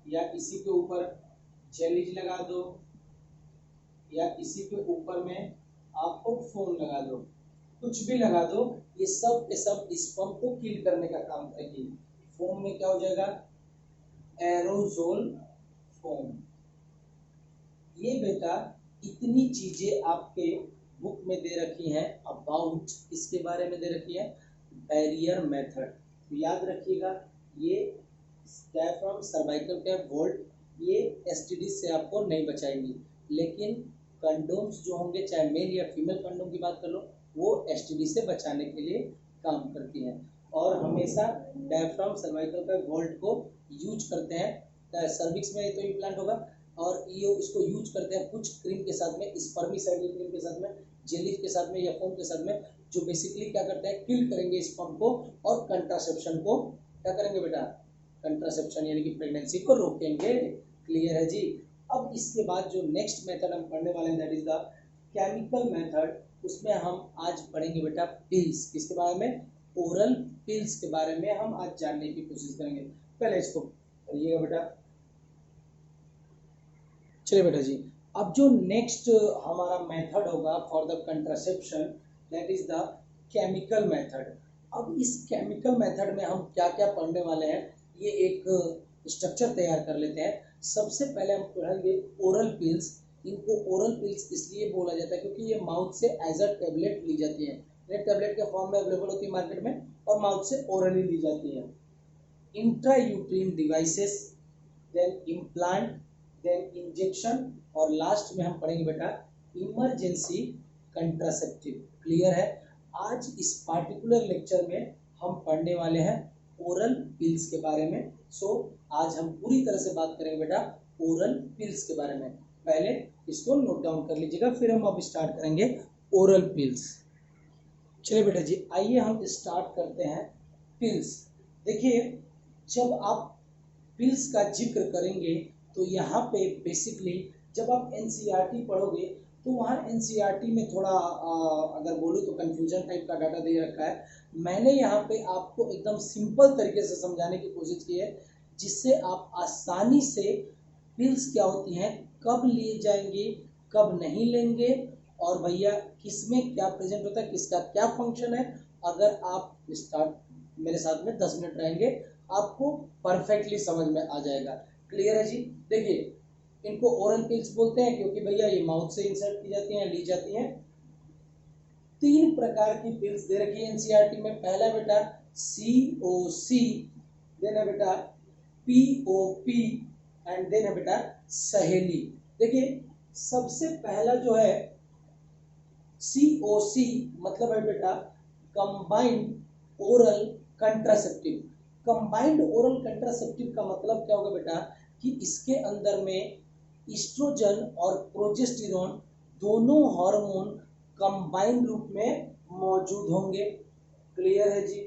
[SPEAKER 1] या इसी के ऊपर जेलीज लगा दो, या इसी के ऊपर में आपको फोम लगा दो, कुछ भी लगा दो, ये सब के सब स्पर्म को किल करने का काम करेगी। फोम में क्या हो जाएगा, एरोजोल फोम। ये बेटा इतनी चीजें आपके बुक में दे रखी हैं अबाउट, इसके बारे में दे रखी है बैरियर मेथड। तो याद रखिएगा, ये डायफ्राम, सर्वाइकल कैप, वोल्ट, ये एसटीडी से आपको नहीं बचाएंगी, लेकिन कंडोम्स जो होंगे, चाहे मेल या फीमेल कंडोम की बात कर लो, वो एसटीडी से बचाने के लिए काम करती हैं। और हमेशा डायफ्राम, सर्वाइकल कैप, वोल्ट को यूज करते हैं। सर्विक्स में तो इम्प्लांट होगा, और ये इसको यूज करते हैं कुछ क्रीम के साथ में, स्पर्मिसाइडल क्रीम के साथ में, जेलीज के साथ में या फोम के साथ में, जो बेसिकली क्या करते हैं, किल करेंगे स्पर्म को और कंट्रासेप्शन को क्या करेंगे बेटा, कंट्रासेप्शन यानी कि प्रेगनेंसी को रोकेंगे। क्लियर है जी। अब इसके बाद जो नेक्स्ट मेथड हम पढ़ने वाले हैं that is the chemical method. उसमें हम आज पढ़ेंगे बेटा पिल्स। किसके बारे में, ओरल पिल्स के बारे में हम आज जानने की कोशिश करेंगे। पहले इसको पढ़िएगा बेटा। चलिए बेटा जी, अब जो नेक्स्ट हमारा मेथड होगा for the contraception that is the chemical method. अब इस केमिकल मेथड में हम क्या क्या पढ़ने वाले हैं, ये एक स्ट्रक्चर तैयार कर लेते हैं। सबसे पहले हम पढ़ेंगे ओरल पिल्स। इनको ओरल पिल्स इसलिए बोला जाता है क्योंकि ये माउथ से एज अ टेबलेट ली जाती है, टेबलेट के फॉर्म में अवेलेबल होती है मार्केट में, और माउथ से ओरली ली जाती है। Intrauterine devices, then implant, then injection, और लास्ट में हम पढ़ेंगे बेटा इमरजेंसी कंट्रासेप्टिव। क्लियर है। आज इस पार्टिकुलर लेक्चर में हम पढ़ने वाले हैं ओरल पिल्स के बारे में। सो आज हम पूरी तरह से बात करेंगे बेटा ओरल पिल्स के बारे में। पहले इसको नोट डाउन कर लीजिएगा, फिर हम अब स्टार्ट करेंगे ओरल पिल्स। चलिए बेटा जी, आइए हम स्टार्ट करते हैं पिल्स। देखिए, जब आप पिल्स का जिक्र करेंगे तो यहाँ पे बेसिकली जब आप एनसीईआरटी पढ़ोगे तो वहाँ एनसीईआरटी में थोड़ा अगर बोलूँ तो कंफ्यूजन टाइप का डाटा दे रखा है। मैंने यहाँ पे आपको एकदम सिंपल तरीके से समझाने की कोशिश की है, जिससे आप आसानी से पिल्स क्या होती हैं, कब लिए जाएंगे, कब नहीं लेंगे, और भैया किसमें क्या प्रेजेंट होता है, किसका क्या फंक्शन है। अगर आप स्टार्ट मेरे साथ में 10 मिनट रहेंगे, आपको परफेक्टली समझ में आ जाएगा। क्लियर है जी। देखिए, इनको ओरल पिल्स बोलते हैं क्योंकि भैया ये माउथ से इंसर्ट की जाती हैं, ली जाती हैं। 3 प्रकार की पिल्स दे रखी है एनसीईआरटी में। पहला बेटा COC, देन है बेटा POP, एंड देन है बेटा सहेली। देखिए, सबसे पहला जो है COC मतलब है बेटा combined oral contraceptive. Combined oral contraceptive का मतलब क्या होगा बेटा, कि इसके अंदर में ईस्ट्रोजन और प्रोजेस्टेरोन दोनों हार्मोन कंबाइंड रूप में मौजूद होंगे। क्लियर है जी।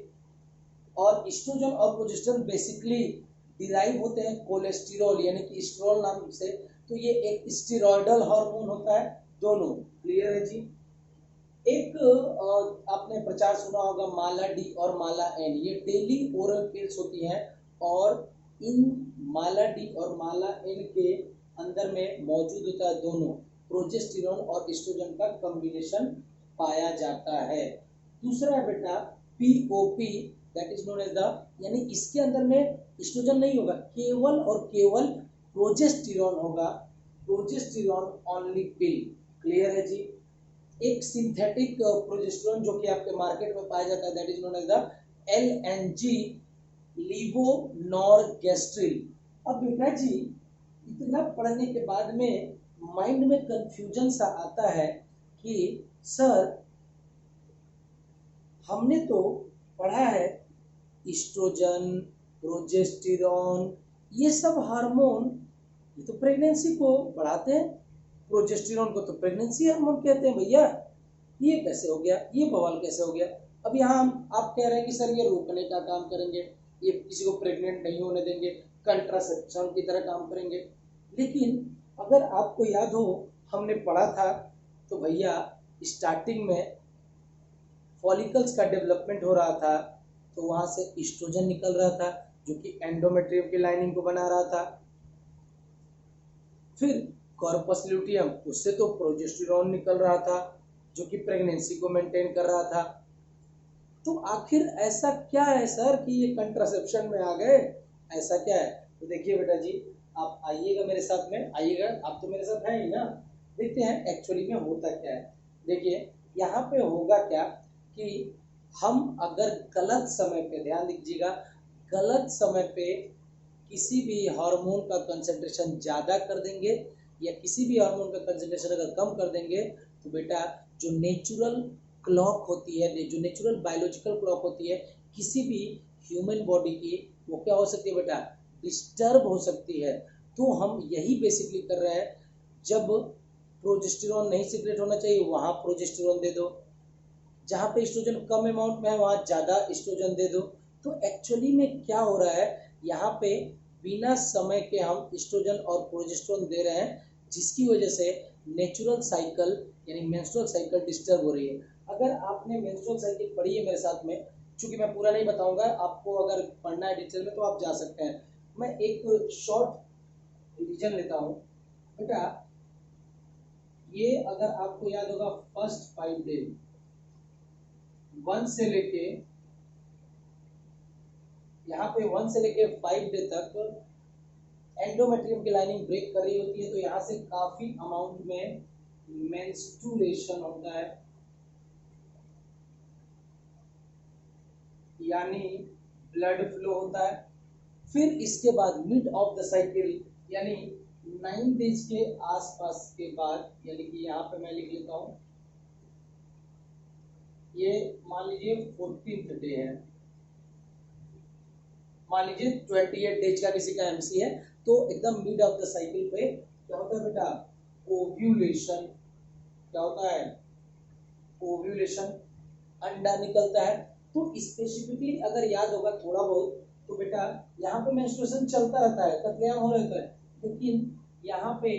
[SPEAKER 1] और ईस्ट्रोजन और प्रोजेस्टेरोन बेसिकली डिराइव होते हैं कोलेस्टेरॉल यानी कि स्टेरॉल नाम से, तो ये एक स्टेरॉयडल हार्मोन होता है दोनों। क्लियर है जी। एक आपने प्रचार सुना होगा माला डी और माला एन, ये डेली ओरल पिल्स होती हैं, और इन माला डी और माला एन के अंदर में मौजूद होता है दोनों प्रोजेस्टेरोन और एस्ट्रोजन का कॉम्बिनेशन पाया जाता है। दूसरा है बेटा POP, that is known as the, यानी इसके अंदर में एस्ट्रोजन नहीं होगा, केवल और केवल प्रोजेस्टेरोन होगा, प्रोजेस्टेरोन ओनली पिल। क्लियर है जी। एक सिंथेटिक प्रोजेस्टेरोन जो कि आपके मार्केट में पाया जाता है that is known as the LNG, levonorgestrel. अब बेटा जी, इतना पढ़ने के बाद में माइंड में कंफ्यूजन सा आता है कि सर हमने तो पढ़ा है एस्ट्रोजन, प्रोजेस्टेरोन, ये सब हार्मोन ये तो प्रेगनेंसी को बढ़ाते हैं, प्रोजेस्टेरोन को तो प्रेगनेंसी हार्मोन कहते हैं भैया, ये कैसे हो गया, ये बवाल कैसे हो गया। अब यहाँ आप कह रहे हैं कि सर ये रोकने का काम करेंगे, ये किसी को प्रेग्नेंट नहीं होने देंगे, कंट्रासेप्शन की तरह काम करेंगे। लेकिन अगर आपको याद हो, हमने पढ़ा था तो भैया स्टार्टिंग में फॉलिकल्स का डेवलपमेंट हो रहा था, तो वहां से एस्ट्रोजन निकल रहा था जो कि एंडोमेट्रियम की लाइनिंग को बना रहा था। फिर कॉर्पस ल्यूटियम, उससे तो प्रोजेस्टेरॉन निकल रहा था जो कि प्रेगनेंसी को मेंटेन कर रहा था। तो आखिर ऐसा क्या है सर कि ये कंट्रासेप्शन में आ गए, ऐसा क्या है? तो देखिए बेटा जी, आप आइएगा मेरे साथ में, आइएगा, आप तो मेरे साथ हैं ही ना। देखते हैं एक्चुअली में होता क्या है। देखिए यहाँ पे होगा क्या कि हम अगर गलत समय पे, ध्यान दीजिएगा, गलत समय पे किसी भी हार्मोन का कंसंट्रेशन ज़्यादा कर देंगे या किसी भी हार्मोन का कंसंट्रेशन अगर कम कर देंगे, तो बेटा जो नेचुरल क्लॉक होती है, जो नेचुरल बायोलॉजिकल क्लॉक होती है किसी भी ह्यूमन बॉडी की, वो क्या हो सकती है बेटा? डिस्टर्ब हो सकती है। तो हम यही बेसिकली कर रहे हैं, जब प्रोजेस्टेरॉन नहीं सीक्रेट होना चाहिए वहाँ प्रोजेस्टेरॉन दे दो, जहाँ पे एस्ट्रोजन कम अमाउंट में है वहाँ ज़्यादा एस्ट्रोजन दे दो। तो एक्चुअली में क्या हो रहा है, यहाँ पे बिना समय के हम एस्ट्रोजन और प्रोजेस्टेरॉन दे रहे हैं, जिसकी वजह से नेचुरल साइकिल यानी मेंस्ट्रुअल साइकिल डिस्टर्ब हो रही है। अगर आपने मेंस्ट्रुअल साइकिल पढ़ी है मेरे साथ में, चूंकि मैं पूरा नहीं बताऊंगा, आपको अगर पढ़ना है डिटेल में तो आप जा सकते हैं। मैं एक शॉर्ट रिवीजन लेता हूँ बेटा। ये अगर आपको याद होगा, फर्स्ट 5 डे 1 से लेके, यहाँ पे 1 से लेके 5 डे तक एंडोमेट्रियम की लाइनिंग ब्रेक कर रही होती है, तो यहाँ से काफी अमाउंट में मेंस्ट्रुएशन होता है, यानी ब्लड फ्लो होता है। फिर इसके बाद मिड ऑफ द साइकिल यानी 9 डेज के आसपास के बाद, यानी कि यहाँ पे मैं लिख लेता हूँ, ये मान लीजिए 14th डे है, मान लीजिए 28 डेज का किसी का एमसी है, तो एकदम मिड ऑफ द साइकिल पे क्या होता है बेटा? ओव्यूलेशन। क्या होता है? ओव्यूलेशन, अंडा निकलता है। तो स्पेसिफिकली अगर याद होगा थोड़ा बहुत, तो बेटा यहाँ पे मेंस्ट्रुएशन चलता रहता है, कत्लेआम हो रहता है, लेकिन यहाँ पे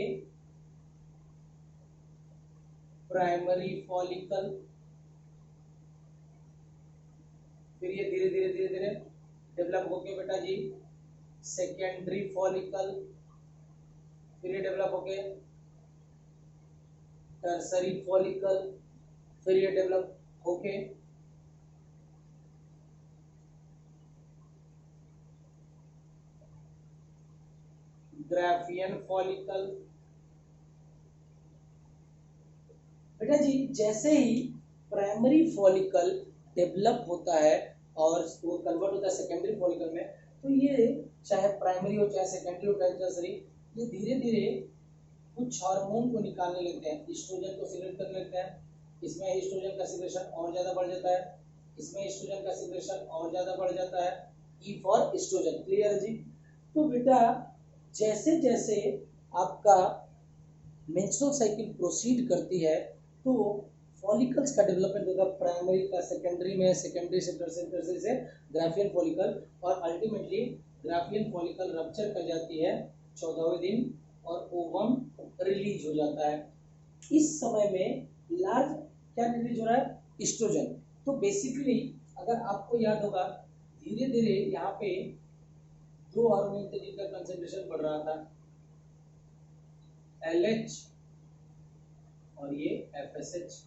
[SPEAKER 1] प्राइमरी फॉलिकल, फिर ये धीरे धीरे धीरे धीरे डेवलप होके बेटा जी सेकेंडरी फॉलिकल, फिर ये डेवलप होके टर्सरी फॉलिकल, फिर ये डेवलप होके ग्राफियन फॉलिकल। बेटा जी जैसे ही प्राइमरी फॉलिकल डेवलप होता है और वो कन्वर्ट होता है सेकेंडरी फॉलिकल में, तो ये चाहे प्राइमरी हो चाहे सेकेंडरी हो चाहे टर्सरी, ये धीरे धीरे कुछ हार्मोन को निकालने लगते हैं, एस्ट्रोजन को सीक्रेट करने लगते हैं। इसमें एस्ट्रोजन का सीक्रेशन और ज्यादा बढ़ जाता है, इसमें एस्ट्रोजन का सीक्रेशन और ज्यादा बढ़ जाता है। ई फॉर एस्ट्रोजन, क्लियर है जी? तो बेटा जैसे जैसे आपका मेंस्ट्रुअल साइकिल प्रोसीड करती है, तो फॉलिकल्स का डेवलपमेंट होगा, प्राइमरी का सेकेंडरी में, सेकेंडरी से टर्सरी से ग्राफियन फॉलिकल, और अल्टीमेटली ग्राफियन फॉलिकल रप्चर कर जाती है 14वें दिन और ओवम रिलीज हो जाता है। इस समय में लार्ज क्या रिलीज हो रहा है? एस्ट्रोजन। तो बेसिकली अगर आपको याद होगा, धीरे धीरे यहाँ पे दो हार्मोन थे जिनका कंसंट्रेशन बढ़ रहा था, LH और ये FSH।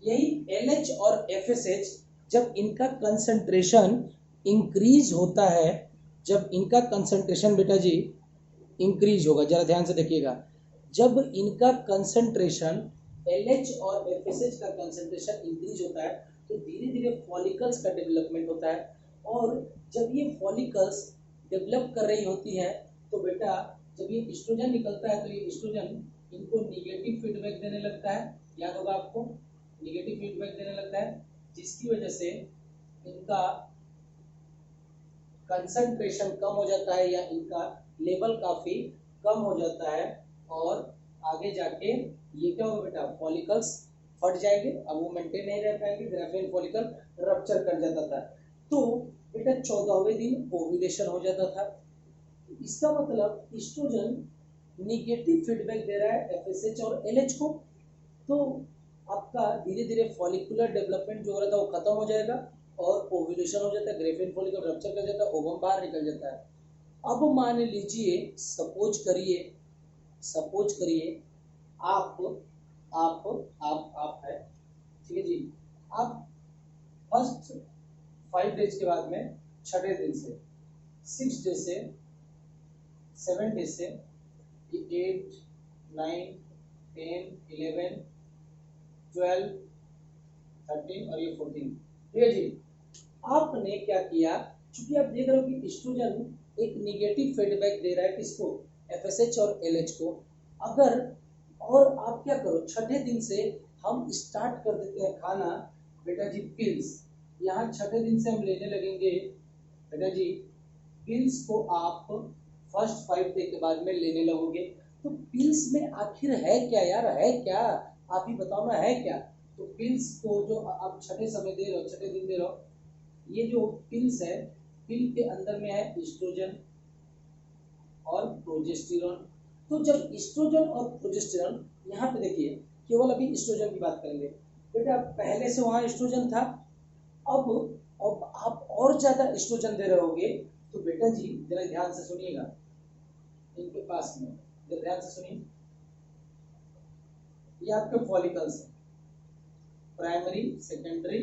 [SPEAKER 1] यही LH और FSH जब इनका कंसंट्रेशन इंक्रीज होता है, जब इनका कंसंट्रेशन बेटा जी इंक्रीज होगा, जरा ध्यान से देखिएगा, जब इनका कंसंट्रेशन LH और FSH का कंसंट्रेशन इंक्रीज होता है, तो धीरे धीरे फॉलिकल्स का डेवलपमेंट होता है। और जब ये फॉलिकल्स डेवलप कर रही होती है, तो बेटा जब ये एस्ट्रोजन निकलता है, तो ये एस्ट्रोजन इनको निगेटिव फीडबैक देने लगता है, याद होगा आपको, निगेटिव फीडबैक देने लगता है, जिसकी वजह से इनका कंसंट्रेशन कम हो जाता है या इनका लेवल काफी कम हो जाता है, और आगे जाके ये क्या होगा बेटा? फॉलिकल्स फट जाएंगे, अब वो मेंटेन नहीं रह पाएंगे, ग्राफियन फॉलिकल रप्चर कर जाता था। तो बेटा 14वें दिन ओव्यूलेशन हो जाता था। इसका मतलब ईस्ट्रोजन निगेटिव फीडबैक दे रहा है एफएसएच और एलएच को। तो आपका धीरे धीरे फॉलिकुलर डेवलपमेंट जो हो रहा था वो खत्म हो जाएगा और ओव्यूलेशन हो जाता है, ग्रेफिन फॉलिकल रप्चर कर जाता है, ओवम बाहर निकल जाता है। अब मान लीजिए, सपोज करिए आप आप है, ठीक है जी, आप फर्स्ट 5 डेज के बाद में, छठे दिन से, 6 डे से, 7 डे से, 8, 9, 10, 11, 12, 13 और ये 14, ठीक है जी। आपने क्या किया, चूंकि आप देख रहे हो कि एस्ट्रोजन एक निगेटिव फीडबैक दे रहा है किसको, एफएसएच और एलएच को। अगर और आप क्या करो, छठे दिन से हम स्टार्ट कर देते हैं खाना बेटा जी पिल्स। यहाँ छठे दिन से हम लेने लगेंगे बेटा जी पिल्स को, आप फर्स्ट 5 डे के बाद में लेने लगोगे। तो पिल्स में आखिर है क्या यार, है क्या, आप ही बताओ ना, है क्या। तो पिल्स को जो आप छठे समय दे रहे हो, छठे दिन दे रहे हो, ये जो पिल्स है, पिल के अंदर में है एस्ट्रोजन और प्रोजेस्टेरॉन। तो जब एस्ट्रोजन और प्रोजेस्टेरॉन, यहाँ पे देखिए केवल अभी एस्ट्रोजन की बात करेंगे बेटा, पहले से वहाँ एस्ट्रोजन था, अब आप और ज्यादा एस्ट्रोजन दे रहे होगे। तो बेटा जी जरा ध्यान से सुनिएगा, इनके पास में जरा ध्यान से सुनिए, ये आपके फॉलिकल्स है, प्राइमरी, सेकेंडरी,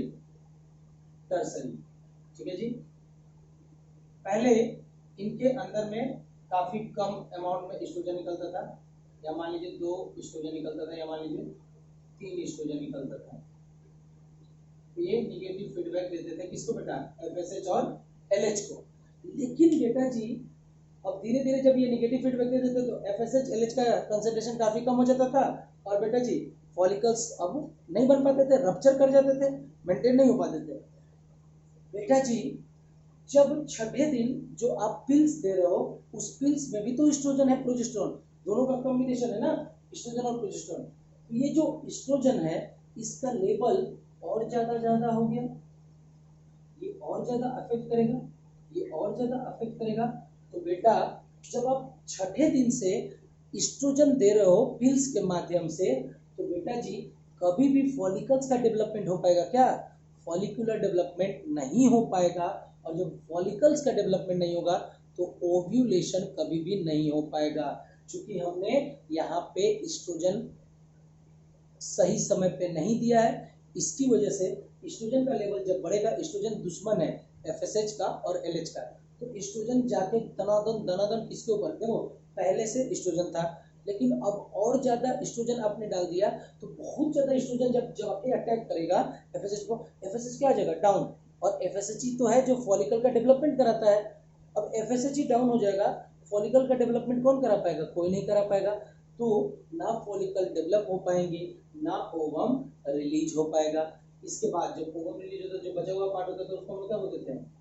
[SPEAKER 1] टर्सरी, ठीक है जी। पहले इनके अंदर में काफी कम अमाउंट में एस्ट्रोजन निकलता था, या मान लीजिए 2 एस्ट्रोजन निकलता था, या मान लीजिए 3 एस्ट्रोजन निकलता था। तो ये निगेटिव फीडबैक देते थे किसको बेटा, एफएसएच और एलएच को। लेकिन बेटा जी अब धीरे धीरे जब ये निगेटिव फीडबैक दे देते तो एफएसएच एलएच का कंसंट्रेशन काफी कम हो जाता था, और बेटा जी फॉलिकल्स अब नहीं बन पाते थे, रप्चर कर जाते थे, मेंटेन नहीं हो पाते थे। बेटा जी जब छठे दिन जो आप पिल्स दे रहे हो, उस पिल्स में भी तो एस्ट्रोजन है, प्रोजेस्टेरॉन, दोनों का कॉम्बिनेशन है ना, एस्ट्रोजन और प्रोजेस्टेरॉन। तो ये जो एस्ट्रोजन है इसका लेवल और ज्यादा ज्यादा हो गया, ये और ज्यादा अफेक्ट करेगा, ये और ज्यादा अफेक्ट करेगा। तो बेटा जब आप छठे दिन से एस्ट्रोजन दे रहे हो पिल्स के माध्यम से, तो बेटा जी कभी भी फॉलिकल्स का डेवलपमेंट हो पाएगा क्या, फॉलिकुलर डेवलपमेंट नहीं हो पाएगा। और जब फॉलिकल्स का डेवलपमेंट नहीं होगा तो ओव्यूलेशन कभी भी नहीं हो पाएगा, क्योंकि हमने यहाँ पे एस्ट्रोजन सही समय पे नहीं दिया है। इसकी वजह से एस्ट्रोजन का लेवल जब बढ़ेगा, एस्ट्रोजन दुश्मन है एफएसएच का और एलएच का, तो एस्ट्रोजन जाके दनादन दनादन किसके ऊपर, देखो पहले से एस्ट्रोजन था, लेकिन अब और ज्यादा एस्ट्रोजन आपने डाल दिया, तो बहुत ज्यादा एस्ट्रोजन जब जाके अटैक करेगा एफएसएच को, एफएसएच क्या आ जाएगा, डाउन। और एफएसएच ही तो है जो फॉलिकल का डेवलपमेंट कराता है। अब एफएसएच ही डाउन हो जाएगा, फॉलिकल का डेवलपमेंट कौन करा पाएगा, कोई नहीं करा पाएगा। तो ना फॉलिकल डेवलप हो पाएंगे, ना ओवम रिलीज हो पाएगा। इसके बाद जब ओवम रिलीज होता है, जो बचा हुआ पार्ट होता है, तो उसको हम क्या बोलते हैं,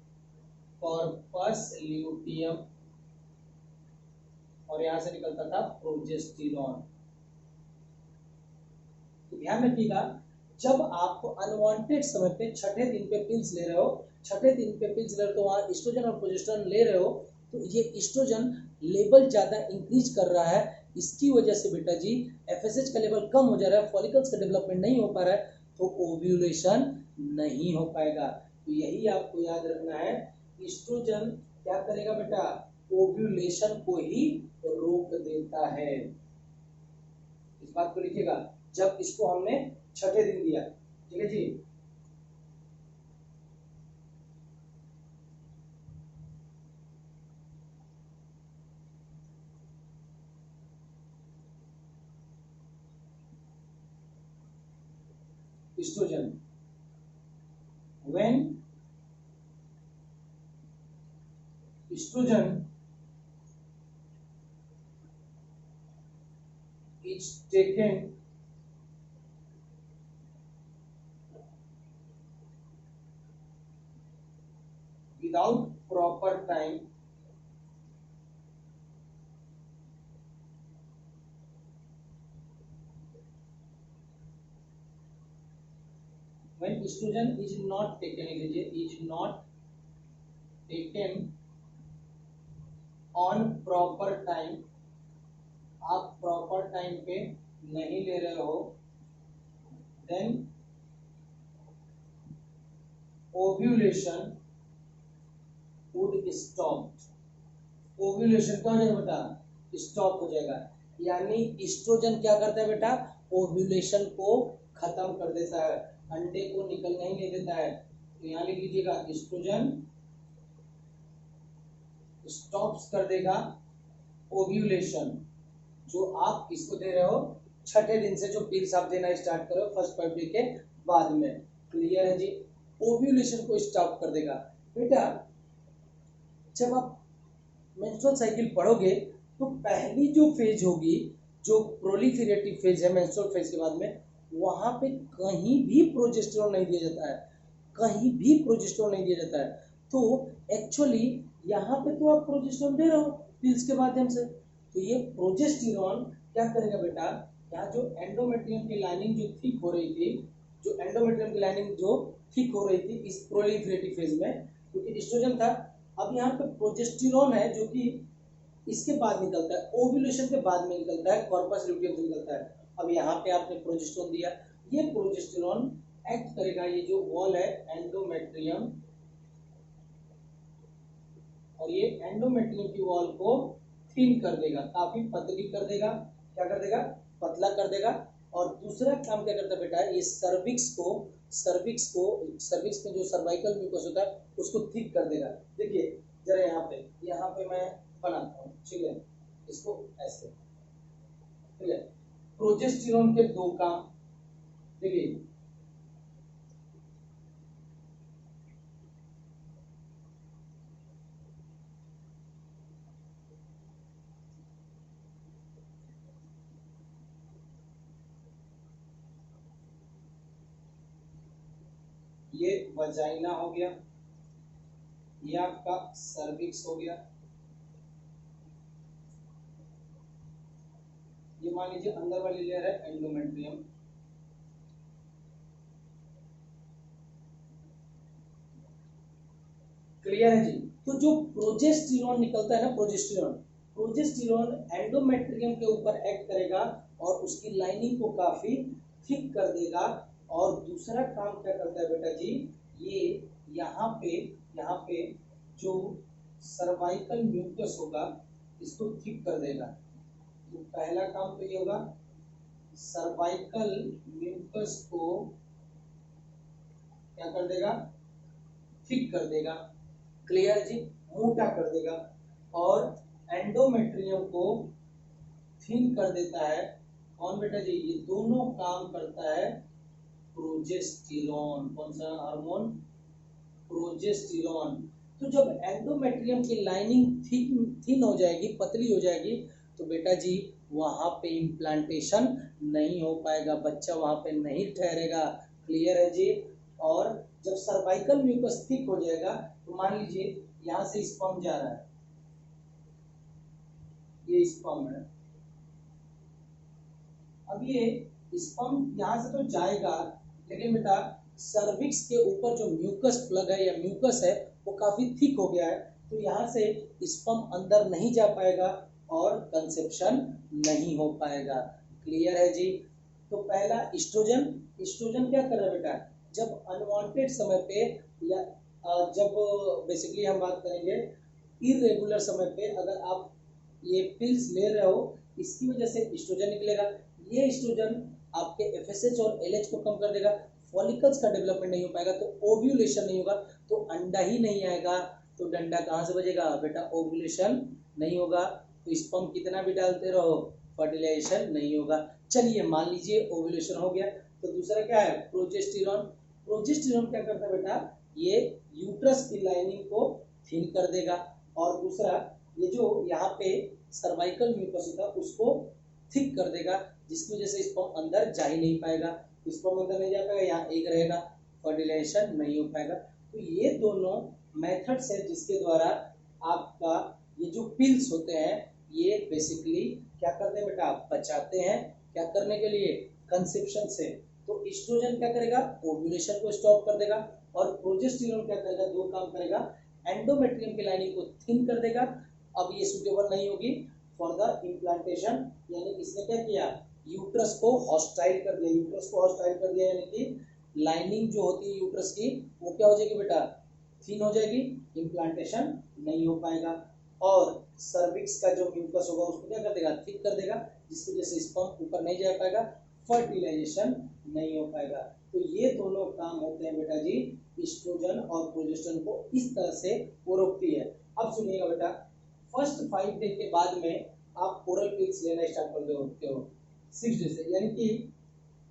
[SPEAKER 1] कॉर्पस ल्यूटियम, और यहां से निकलता था प्रोजेस्टेरॉन। तो ध्यान रखिएगा, जब आप अनवांटेड समय पे छठे दिन पे पिल्स ले रहे हो, छठे दिन पे पिल्स ले रहे हो, तो वहां एस्ट्रोजन और प्रोजेस्टेरॉन ले रहे हो, तो ये एस्ट्रोजन लेवल ज्यादा इंक्रीज कर रहा है। इसकी वजह से बेटा जी एफएसएच का लेवल कम हो जा रहा है, फॉलिकल्स का डेवलपमेंट नहीं हो पा रहा है, तो ओव्यूलेशन नहीं हो पाएगा। तो यही आपको याद रखना है, एस्ट्रोजन क्या करेगा बेटा, ओव्यूलेशन को ही रोक देता है। इस बात को लिखिएगा, जब इसको हमने छठे दिन दिया, ठीक है जी। Estrogen when estrogen is taken without proper time, when estrogen is not taken, लीजिए is not taken on proper time, आप प्रॉपर टाइम पे नहीं ले रहे हो, then ovulation would stop। Ovulation क्या हो जाएगा बेटा, स्टॉप हो जाएगा। यानी एस्ट्रोजन क्या करता है बेटा, ओव्यूलेशन को खत्म कर देता है, अंडे को निकल नहीं ले देता है। तो यहाँ लिख लीजिएगा एस्ट्रोजन स्टॉप्स कर देगा ओव्यूलेशन, जो आप इसको दे रहे हो छठे दिन से, जो पिल्स आप देना स्टार्ट करो फर्स्ट बर्थडे के बाद में। क्लियर है जी, ओव्यूलेशन को स्टॉप कर देगा। बेटा जब आप मेंस्ट्रुअल साइकिल पढ़ोगे तो पहली जो फेज होगी, जो प्रोलिफेरेटिव फेज है मेंस्ट्रुअल फेज के बाद में, वहां पे कहीं भी प्रोजेस्टेरोन नहीं दिया जाता है, कहीं भी प्रोजेस्टेरोन नहीं दिया जाता है। तो एक्चुअली यहाँ पे तो आप प्रोजेस्टेरोन दे रहे हो पिल्स के माध्यम से, तो ये प्रोजेस्टेरोन क्या करेगा बेटा, यहाँ जो एंडोमेट्रियम की लाइनिंग जो थिक हो रही थी, जो एंडोमेट्रियम की लाइनिंग जो थिक हो रही थी इस प्रोलिफेरेटिव फेज में, क्योंकि एस्ट्रोजन था, अब यहाँ पे प्रोजेस्टेरोन है जो कि इसके बाद निकलता है, ओव्यूलेशन के बाद में निकलता है, कॉर्पस ल्यूटियम से निकलता है। अब यहाँ पे आपने प्रोजेस्टेरोन दिया, ये प्रोजेस्टेरोन एक्ट करेगा, ये जो वॉल है एंडोमेट्रियम, और ये एंडोमेट्रियम की वॉल को थिन कर देगा, काफी पतली कर देगा, क्या कर देगा, पतला कर देगा। और दूसरा काम क्या करता है बेटा, ये सर्विक्स में जो सर्वाइकल म्यूकस होता है उसको थिक कर देगा। देखिए जरा यहाँ पे मैं बनाता हूँ, ठीक है, इसको ऐसे, ठीक है। प्रोजेस्टेरोन के दो काम, देखिए ये वजाइना हो गया, ये आपका सर्विक्स हो गया, ये मान लीजिए अंदर वाली लेयर है एंडोमेट्रियम, क्लियर है जी। तो जो प्रोजेस्टेरोन निकलता है ना, प्रोजेस्टेरोन एंडोमेट्रियम के ऊपर एक्ट करेगा और उसकी लाइनिंग को काफी थिक कर देगा। और दूसरा काम क्या करता है बेटा जी, ये यहाँ पे जो सर्वाइकल म्यूकस होगा इसको थिक कर देगा। तो पहला काम तो ये होगा, सर्वाइकल म्यूकस को क्या कर देगा, थिक कर देगा, क्लियर जी, मोटा कर देगा। और एंडोमेट्रियम को थिन कर देता है कौन बेटा जी, ये दोनों काम करता है प्रोजेस्टेरोन। कौन सा हार्मोन, प्रोजेस्टेरोन। तो जब एंडोमेट्रियम की लाइनिंग थिन हो जाएगी, पतली हो जाएगी, तो बेटा जी वहां पे इम्प्लांटेशन नहीं हो पाएगा, बच्चा वहां पे नहीं ठहरेगा, क्लियर है जी। और जब सर्वाइकल म्यूकस थिक हो जाएगा तो मान लीजिए यहाँ से स्पर्म जा रहा है, ये स्पर्म है, अब ये स्पर्म यहाँ से तो जाएगा, लेकिन बेटा सर्विक्स के ऊपर जो म्यूकस प्लग है या म्यूकस है वो काफी थिक हो गया है, तो यहाँ से स्पर्म अंदर नहीं जा पाएगा और कंसेप्शन नहीं हो पाएगा, क्लियर है जी। तो पहला एस्ट्रोजन क्या कर रहा है बेटा, जब अनवांटेड समय पे या जब बेसिकली हम बात करेंगे इरेगुलर समय पे, अगर आप ये पिल्स ले रहे हो इसकी वजह से एस्ट्रोजन निकलेगा, ये एस्ट्रोजन आपके एफएसएच और एलएच को कम कर देगा, फॉलिकल्स का डेवलपमेंट नहीं हो पाएगा, तो ओव्यूलेशन नहीं होगा, तो अंडा ही नहीं आएगा, तो डंडा कहाँ से बजेगा बेटा, ओव्यूलेशन नहीं होगा, तो स्पर्म कितना भी डालते रहो फर्टिलाइजेशन नहीं होगा। चलिए मान लीजिए ओव्यूलेशन हो गया, तो दूसरा क्या है, प्रोजेस्टेरोन क्या करता है बेटा, ये यूट्रस की लाइनिंग को थिन कर देगा, और दूसरा ये जो यहाँ पे सर्वाइकल म्यूकस होता है उसको थिक कर देगा, जिसकी वजह से स्पर्म अंदर जा ही नहीं पाएगा, स्पर्म अंदर नहीं जा पाएगा, यहाँ एक रहेगा, फर्टिलाइजेशन नहीं हो पाएगा। तो ये दोनों मेथड्स है जिसके द्वारा आपका ये जो पिल्स होते हैं ये बेसिकली क्या करते हैं बेटा, बचाते हैं, क्या करने के लिए, कंसेप्शन से, तो ईस्ट्रोजन क्या करेगा, ओव्यूलेशन को स्टॉप कर देगा, और प्रोजेस्टेरोन क्या करेगा, दो काम करेगा, एंडोमेट्रियम की लाइनिंग को थिन कर देगा। अब ये सुटेबल नहीं होगी फॉर द इम्प्लांटेशन, यानी इसने क्या किया, यूट्रस को हॉस्टाइल कर दिया, यूट्रस को हॉस्टाइल कर दिया, यानी कि लाइनिंग जो होती है यूट्रस की वो क्या हो जाएगी बेटा, थिन हो जाएगी, इम्प्लांटेशन नहीं हो पाएगा। और सर्विक्स का जो म्यूकस होगा उसको क्या कर देगा, थिक कर देगा, जिसकी वजह से स्पर्म ऊपर नहीं जा पाएगा, फर्टिलाइजेशन नहीं हो पाएगा। तो ये दोनों काम होते हैं बेटा जी ईस्ट्रोजन और प्रोजेस्टेरोन को, इस तरह से वो रोकती है। अब सुनिएगा बेटा, फर्स्ट 5 डे के बाद में आप ओरल पिल्स लेना स्टार्ट कर देते हो 6 डे से, यानी कि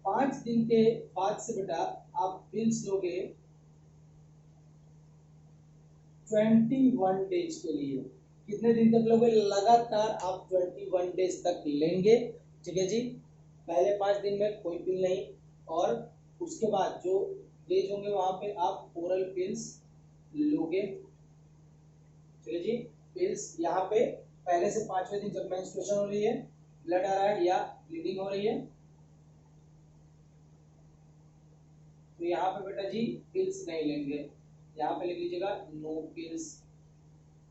[SPEAKER 1] 5 दिन के बाद से बेटा आप पिल्स लोगे 21 डेज के लिए। कितने दिन तक लोगे, लगातार आप 21 डेज तक लेंगे, ठीक है जी। पहले 5 दिन में कोई पिल नहीं, और उसके बाद जो डेज होंगे वहां पे आप ओरल पिल्स लोगे, ठीक है जी। पिल्स यहाँ पे पहले से 5वें दिन जब मेंस्ट्रुएशन हो रही है, ब्लड आ रहा है या ब्लीडिंग हो रही है, तो यहाँ पे बेटा जी पिल्स नहीं लेंगे, यहाँ पे लिख लीजिएगा नो पिल्स।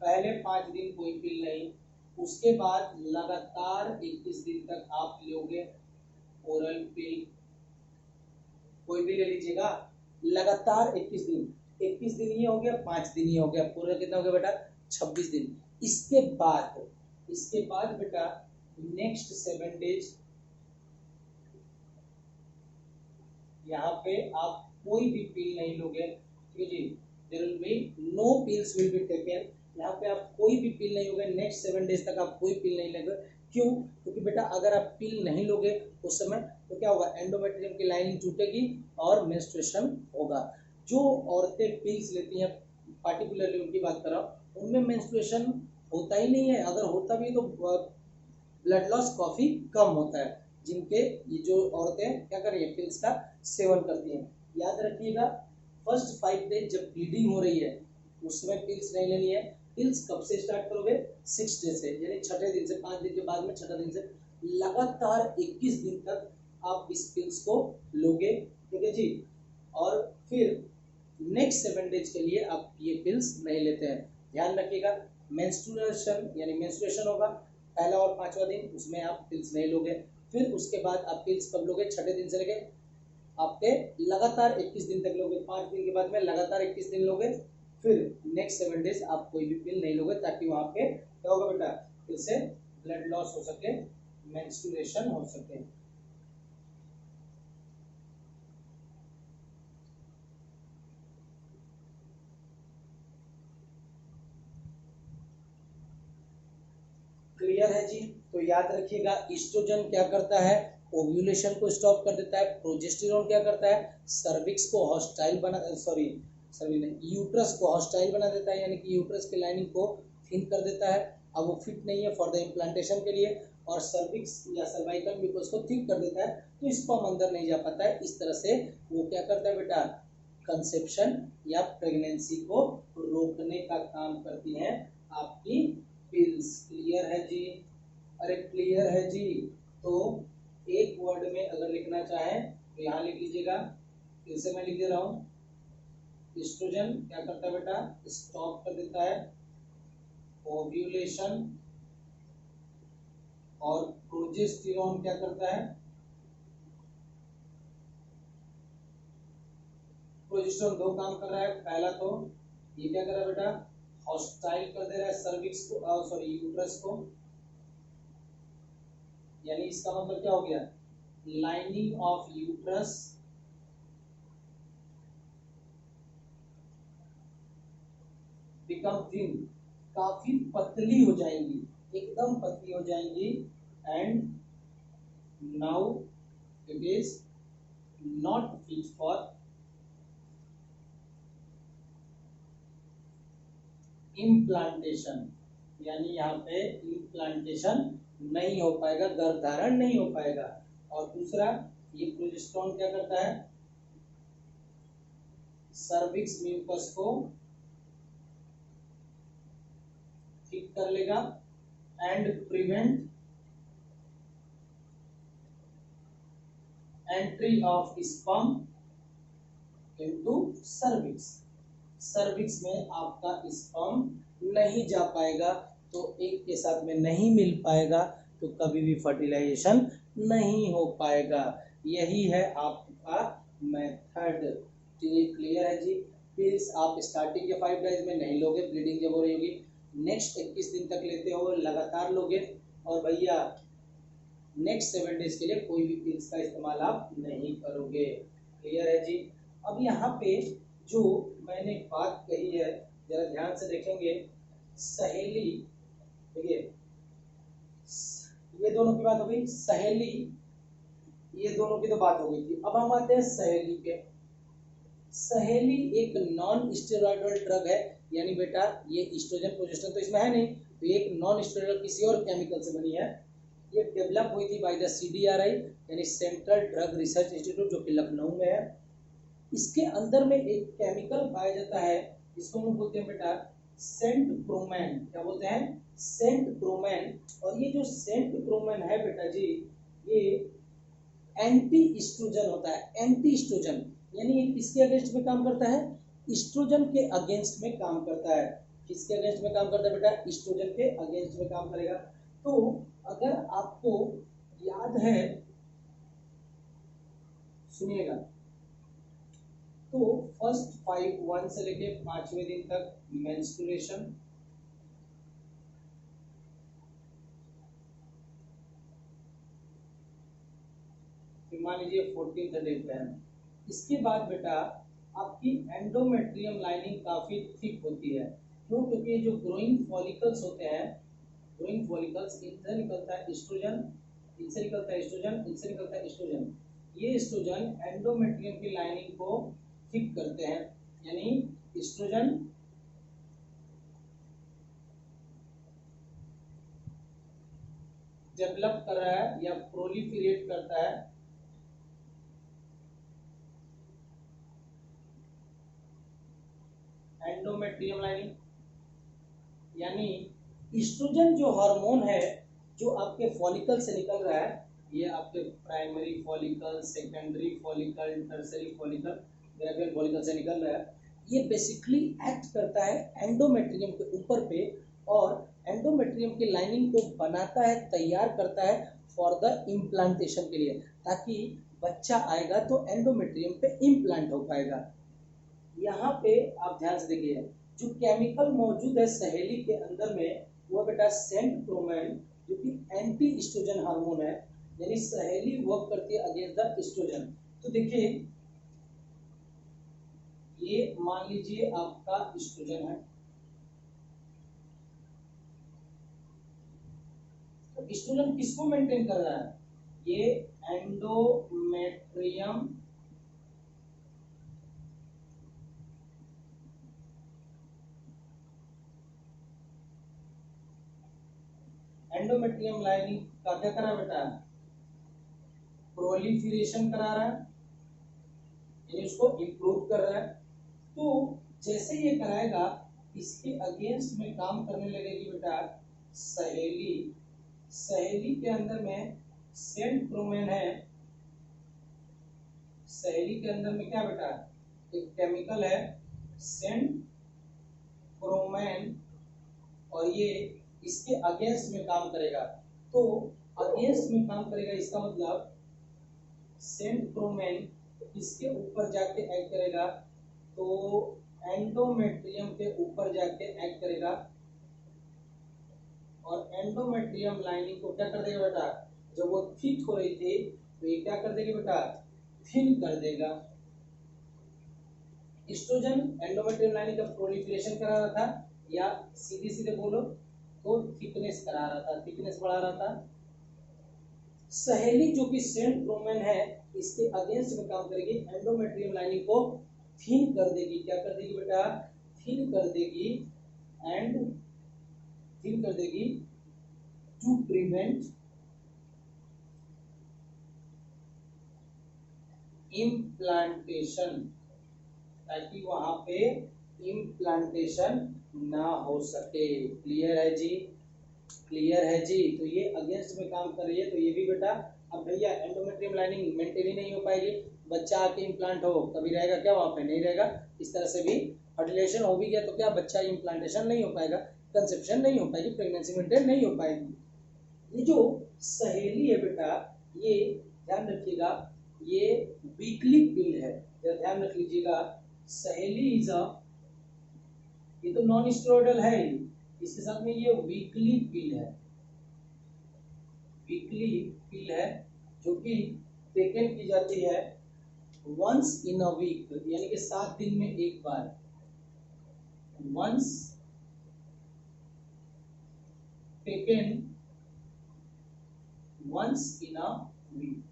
[SPEAKER 1] पहले 5 दिन कोई पिल नहीं, उसके बाद लगातार 21 दिन तक आप लोगे ओरल पिल, कोई भी ले लीजिएगा, लगातार 21 दिन, 21 दिन ये हो गया, 5 दिन ये हो गया, पूरा कितना हो गया बेटा 26 दिन। इसके बाद बेटा नेक्स्ट 7 डेज यहाँ पे आप कोई भी पिल नहीं लोगे, ठीक है जी। There will be no pills will be taken, यहाँ पे आप कोई भी पिल नहीं लोगे, नेक्स्ट 7 डेज तक आप कोई पिल नहीं लोगे। क्यों, क्योंकि बेटा अगर आप पिल नहीं लोगे उस समय तो क्या होगा, एंडोमेट्रियम की लाइनिंग टूटेगी और मेंस्ट्रुएशन होगा। जो औरतें पिल्स लेती हैं, पार्टिकुलरली उनकी बात कर रहा हूँ, उनमें मेंस्ट्रुएशन होता ही नहीं है, अगर होता भी तो ब्लड लॉस काफी कम होता है। जिनके ये जो औरतें क्या कर रही है, पिल्स का सेवन करती हैं, याद रखिएगा फर्स्ट 5 डेज जब ब्लीडिंग हो रही है उस समय पिल्स नहीं लेनी है। पिल्स कब से स्टार्ट करोगे, 6 डे से, यानी छठे दिन से, 5 दिन के बाद में छठा दिन से लगातार 21 दिन तक आप इस पिल्स को लोगे, ठीक है जी। और फिर नेक्स्ट 7 डेज के लिए आप ये पिल्स नहीं लेते हैं। ध्यान रखिएगा, मेंस्ट्रुएशन यानी मेंस्ट्रुएशन होगा पहला और 5वां दिन, उसमें आप पिल्स नहीं लोगे। फिर उसके बाद आप पिल्स कब लोगे, छठे दिन से लेके आपके लगातार 21 दिन तक लोगे, 5 दिन के बाद में लगातार 21 दिन लोगे, फिर नेक्स्ट 7 डेज आप कोई भी पिल नहीं लोगे, ताकि वहां पे क्या होगा बेटा, फिर से ब्लड लॉस हो सके, मेंस्ट्रुएशन हो सके। क्लियर है जी। तो याद रखिएगा ईस्ट्रोजन क्या करता है, ओव्यूलेशन को स्टॉप कर देता है, प्रोजेस्टेरोन क्या करता है, सर्विक्स को हॉस्टाइल बना, सॉरी सॉरी नहीं, यूट्रस को हॉस्टाइल बना देता है, यानी कि यूट्रस की लाइनिंग को थिन कर देता है, अब वो फिट नहीं है फॉर द इम्प्लांटेशन के लिए, और सर्विक्स या सर्वाइकल म्यूकस को थिक कर देता है, तो स्पर्म अंदर नहीं जा पाता है। इस तरह से वो क्या करता है बेटा, कंसेप्शन या प्रेगनेंसी को रोकने का काम करती हैं आपकी पिल्स। क्लियर है जी, अरे क्लियर है जी। तो एक वर्ड में अगर लिखना चाहे तो यहाँ लिख लीजिएगा, फिर से मैं लिख दे रहा हूँ, एस्ट्रोजन क्या करता है बेटा, स्टॉप कर देता है ओव्यूलेशन, और प्रोजेस्टेरोन क्या करता है, प्रोजेस्टेरोन दो काम कर रहा है, पहला तो ये क्या कर रहा है बेटा, हॉस्टाइल कर दे रहा है सर्विक्स को, सॉरी यूट्रस को, यानी इसका मतलब क्या हो गया, lining of uterus become thin, काफी पतली हो जाएंगी, एकदम पतली हो जाएंगी, and now it is not fit for implantation, यानी यहाँ पे इम्प्लांटेशन नहीं हो पाएगा, गर्भधारण नहीं हो पाएगा। और दूसरा, ये प्रोजेस्टेरोन क्या करता है, सर्विक्स म्यूकस को ठीक कर लेगा, entry of sperm into cervix. Cervix में आपका स्पर्म नहीं जा पाएगा, तो एक के साथ में नहीं मिल पाएगा, तो कभी भी फर्टिलाइजेशन नहीं हो पाएगा। यही है आपका मेथड। क्लियर है जी। फिर आप स्टार्टिंग के 5 डेज में नहीं लोगे, ब्लीडिंग जब हो रही होगी, नेक्स्ट 21 दिन तक लेते हो, लगातार लोगे, और भैया नेक्स्ट 7 डेज के लिए कोई भी पिल्स का इस्तेमाल आप नहीं करोगे। क्लियर है जी। अब यहाँ पे जो मैंने बात कही है जरा ध्यान से देखेंगे। सहेली, देखिए ये दोनों की बात हो गई, सहेली ये दोनों की तो बात हो गई थी। अब हम आते हैं सहेली पे। सहेली एक नॉन स्टेरॉइडल ड्रग है, यानी बेटा ये एस्ट्रोजन प्रोजेस्टेरोन तो इसमें है नहीं, तो एक नॉन स्टेरॉइडल किसी और केमिकल से बनी है। ये डेवलप हुई थी बाय द CDRI यानी सेंट्रल ड्रग रिसर्च इंस्टीट्यूट, जो कि लखनऊ में है। इसके अंदर में एक केमिकल पाया जाता है जिसको हम बोलते हैं बेटा सेंट प्रोमैन। क्या बोलते हैं? सेंट प्रोमैन। और ये जो सेंट प्रोमैन है बेटा जी, ये एंटी एस्ट्रोजन होता है। एंटी एस्ट्रोजन यानी ये किसके अगेंस्ट में काम करता है? एस्ट्रोजन के अगेंस्ट में काम करता है। किसके अगेंस्ट में काम करता है बेटा? एस्ट्रोजन के अगेंस्ट में काम करेगा। तो अगर आपको याद है, सुनिएगा, तो फर्स्ट 1 से लेके 5वें दिन तक मेंस्ट्रुएशन, मान लीजिए 14th डे पे है। इसके बाद बेटा आपकी एंडोमेट्रियम लाइनिंग काफी थिक होती है। क्यों? क्योंकि ये जो ग्रोइंग फॉलिकल्स होते हैं, ग्रोइंग फॉलिकल्स, इनसे निकलता है एस्ट्रोजन, इनसे निकलता है एस्ट्रोजन, इनसे निकलता है एस्ट्रोजन। ये एस्ट्रोजन एंडोमेट्रियम की लाइनिंग को थिक करते हैं, यानी एस्ट्रोजन डेवलप कर रहा है या प्रोलिफरेट करता है एंडोमेट्रियम लाइनिंग। यानी एस्ट्रोजन जो हार्मोन है जो आपके फॉलिकल से निकल रहा है, ये आपके primary follicle, secondary follicle, tertiary follicle, Gabriel follicle से निकल रहा है, ये बेसिकली एक्ट करता है एंडोमेट्रियम के ऊपर पे, और एंडोमेट्रियम की लाइनिंग को बनाता है, तैयार करता है फॉर द इम्प्लांटेशन के लिए, ताकि बच्चा आएगा तो एंडोमेट्रियम पे इम्प्लांट हो पाएगा। यहाँ पे आप ध्यान से देखिए, जो केमिकल मौजूद है सहेली के अंदर में, वो बेटा सेंट प्रोमैन, जो कि एंटी एस्ट्रोजन हार्मोन है, यानी सहेली वर्क करती है अगेंस्ट द एस्ट्रोजन। तो देखिए, ये मान लीजिए आपका एस्ट्रोजन है, तो एस्ट्रोजन किसको मेंटेन कर रहा है? ये एंडोमेट्रियम एंडोमेट्रियम लाइनिंग का क्या करा बेटा? प्रोलिफरेशन करा रहा है, यानी उसको इंप्रूव कर रहा है। तो जैसे ये कराएगा, इसके अगेंस्ट में काम करने लगेगी बेटा सहेली। सहेली के अंदर में सेंट प्रोमैन है। सहेली के अंदर में क्या बेटा? एक केमिकल है सेंट प्रोमैन, और ये इसके अगेंस्ट में काम करेगा। तो अगेंस्ट में काम करेगा, इसका मतलब सेंट प्रोमैन इसके ऊपर जाके एक्ट करेगा, तो एंडोमेट्रियम के ऊपर जाके एक्ट करेगा, और एंडोमेट्रियम लाइनिंग को क्या कर देगा बेटा? जब वो थिक हो रही थी तो ये क्या कर देगी बेटा? थिन कर देगा। एस्ट्रोजन एंडोमेट्रियम लाइनिंग का प्रोलिफरेशन करा रहा था, या सीधे सीधे बोलो तो थिकनेस करा रहा था, थिकनेस बढ़ा रहा था। सहेली जो कि सेंट प्रोमैन है, इसके अगेंस्ट में काम करेगी, एंडोमेट्रियम लाइनिंग को थिन कर देगी। क्या कर देगी बेटा? थिन कर देगी, एंड थिन कर देगी टू प्रिवेंट इम्प्लांटेशन, ताकि वहां पे इम्प्लांटेशन ना हो सके। क्लियर है जी? क्लियर है जी? तो ये अगेंस्ट में काम कर रही है, तो ये भी बेटा अब भैया एंडोमेट्रियम लाइनिंग मेंटेन ही नहीं हो पाएगी, बच्चा आके इम्प्लांट हो कभी रहेगा क्या वहाँ पे, नहीं रहेगा। इस तरह से भी फर्टिलाइजेशन हो भी गया तो क्या बच्चा इम्प्लांटेशन नहीं हो पाएगा, कंसेप्शन नहीं हो पाएगी, प्रेगनेंसी मेंटेन नहीं हो पाएगी। ये जो सहेली है बेटा, ये ध्यान रखिएगा, ये वीकली पिल है, ध्यान रख लीजिएगा। सहेली इज अ, ये तो नॉन स्टेरॉइडल है ही, इसके साथ में ये वीकली पिल है, वीकली पिल है जो कि टेकन की जाती है वंस इन अ वीक, यानी कि 7 दिन में एक बार, once taken once in a week.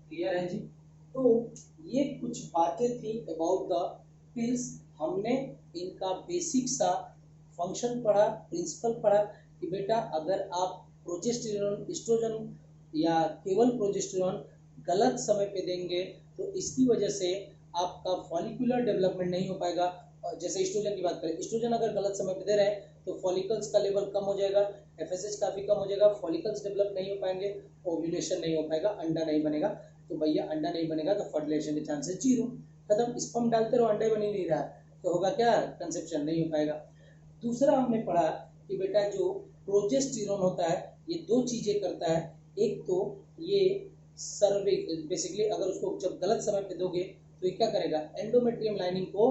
[SPEAKER 1] Clear है जी। तो ये कुछ बातें थी अबाउट द पिल्स। हमने इनका बेसिक सा फंक्शन पढ़ा, प्रिंसिपल पढ़ा कि बेटा अगर आप प्रोजेस्टेरोन, एस्ट्रोजन या केवल प्रोजेस्टेरोन गलत समय पे देंगे तो इसकी वजह से आपका फॉलिकुलर डेवलपमेंट नहीं हो पाएगा। और जैसे एस्ट्रोजन की बात करें, एस्ट्रोजन अगर गलत समय पे दे रहे हैं तो फॉलिकल्स का लेवल कम हो जाएगा, एफएसएच काफी कम हो जाएगा, फॉलिकल्स डेवलप नहीं हो पाएंगे, ओव्यूलेशन नहीं हो पाएगा, अंडा नहीं बनेगा। तो भैया अंडा नहीं बनेगा तो फर्टिलाइजेशन के चांसेस 0, खत्म। स्पर्म डालते रहो, अंडा बन ही नहीं रहा तो होगा क्या, कंसेप्शन नहीं हो पाएगा। दूसरा हमने पढ़ा कि बेटा जो प्रोजेस्टेरोन होता है ये 2 चीजें करता है। एक तो ये सर्विक्स, बेसिकली अगर उसको जब गलत समय पे दोगे तो ये क्या करेगा, एंडोमेट्रियम लाइनिंग को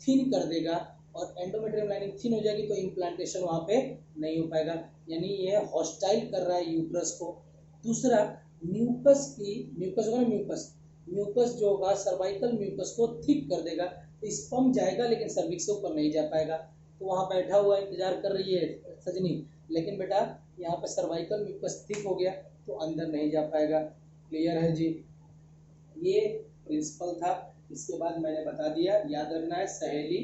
[SPEAKER 1] थिन कर देगा, और एंडोमेट्रियम लाइनिंग थिन हो जाएगी तो इम्प्लांटेशन वहां पे नहीं हो पाएगा, यानी ये हॉस्टाइल कर रहा है यूट्रस को। दूसरा म्यूकस की, म्यूकस होगा ना, म्यूकस जो होगा सर्वाइकल म्यूकस को थिक कर देगा, तो स्पर्म जाएगा लेकिन सर्विक्स से ऊपर नहीं जा पाएगा। तो वहां बैठा हुआ इंतजार कर रही है सजनी, लेकिन बेटा यहाँ पे सर्वाइकल म्यूकस थिक हो गया तो अंदर नहीं जा पाएगा। क्लियर है जी। ये प्रिंसिपल था। इसके बाद मैंने बता दिया, याद रखना है सहेली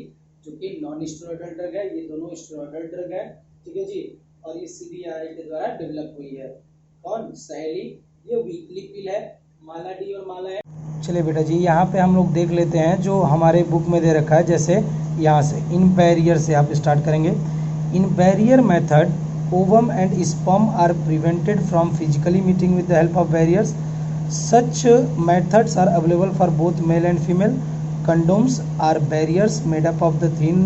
[SPEAKER 1] जो कि नॉन स्टेरॉइडल ड्रग है, ये दोनों स्टेरॉइडल ड्रग है, ठीक है जी। और ये सीडीआरआई के द्वारा डेवलप हुई है। कौन, सहेली। ये वीकली पिल है, माला डी और माला है। चलिए बेटा जी, यहाँ पे हम लोग देख लेते हैं जो हमारे बुक में दे रखा है। जैसे यहाँ से इन बैरियर से आप स्टार्ट करेंगे। In barrier method ovum and sperm are prevented from physically meeting with the help of barriers. Such methods are available for both male and female. Condoms are barriers made up of the thin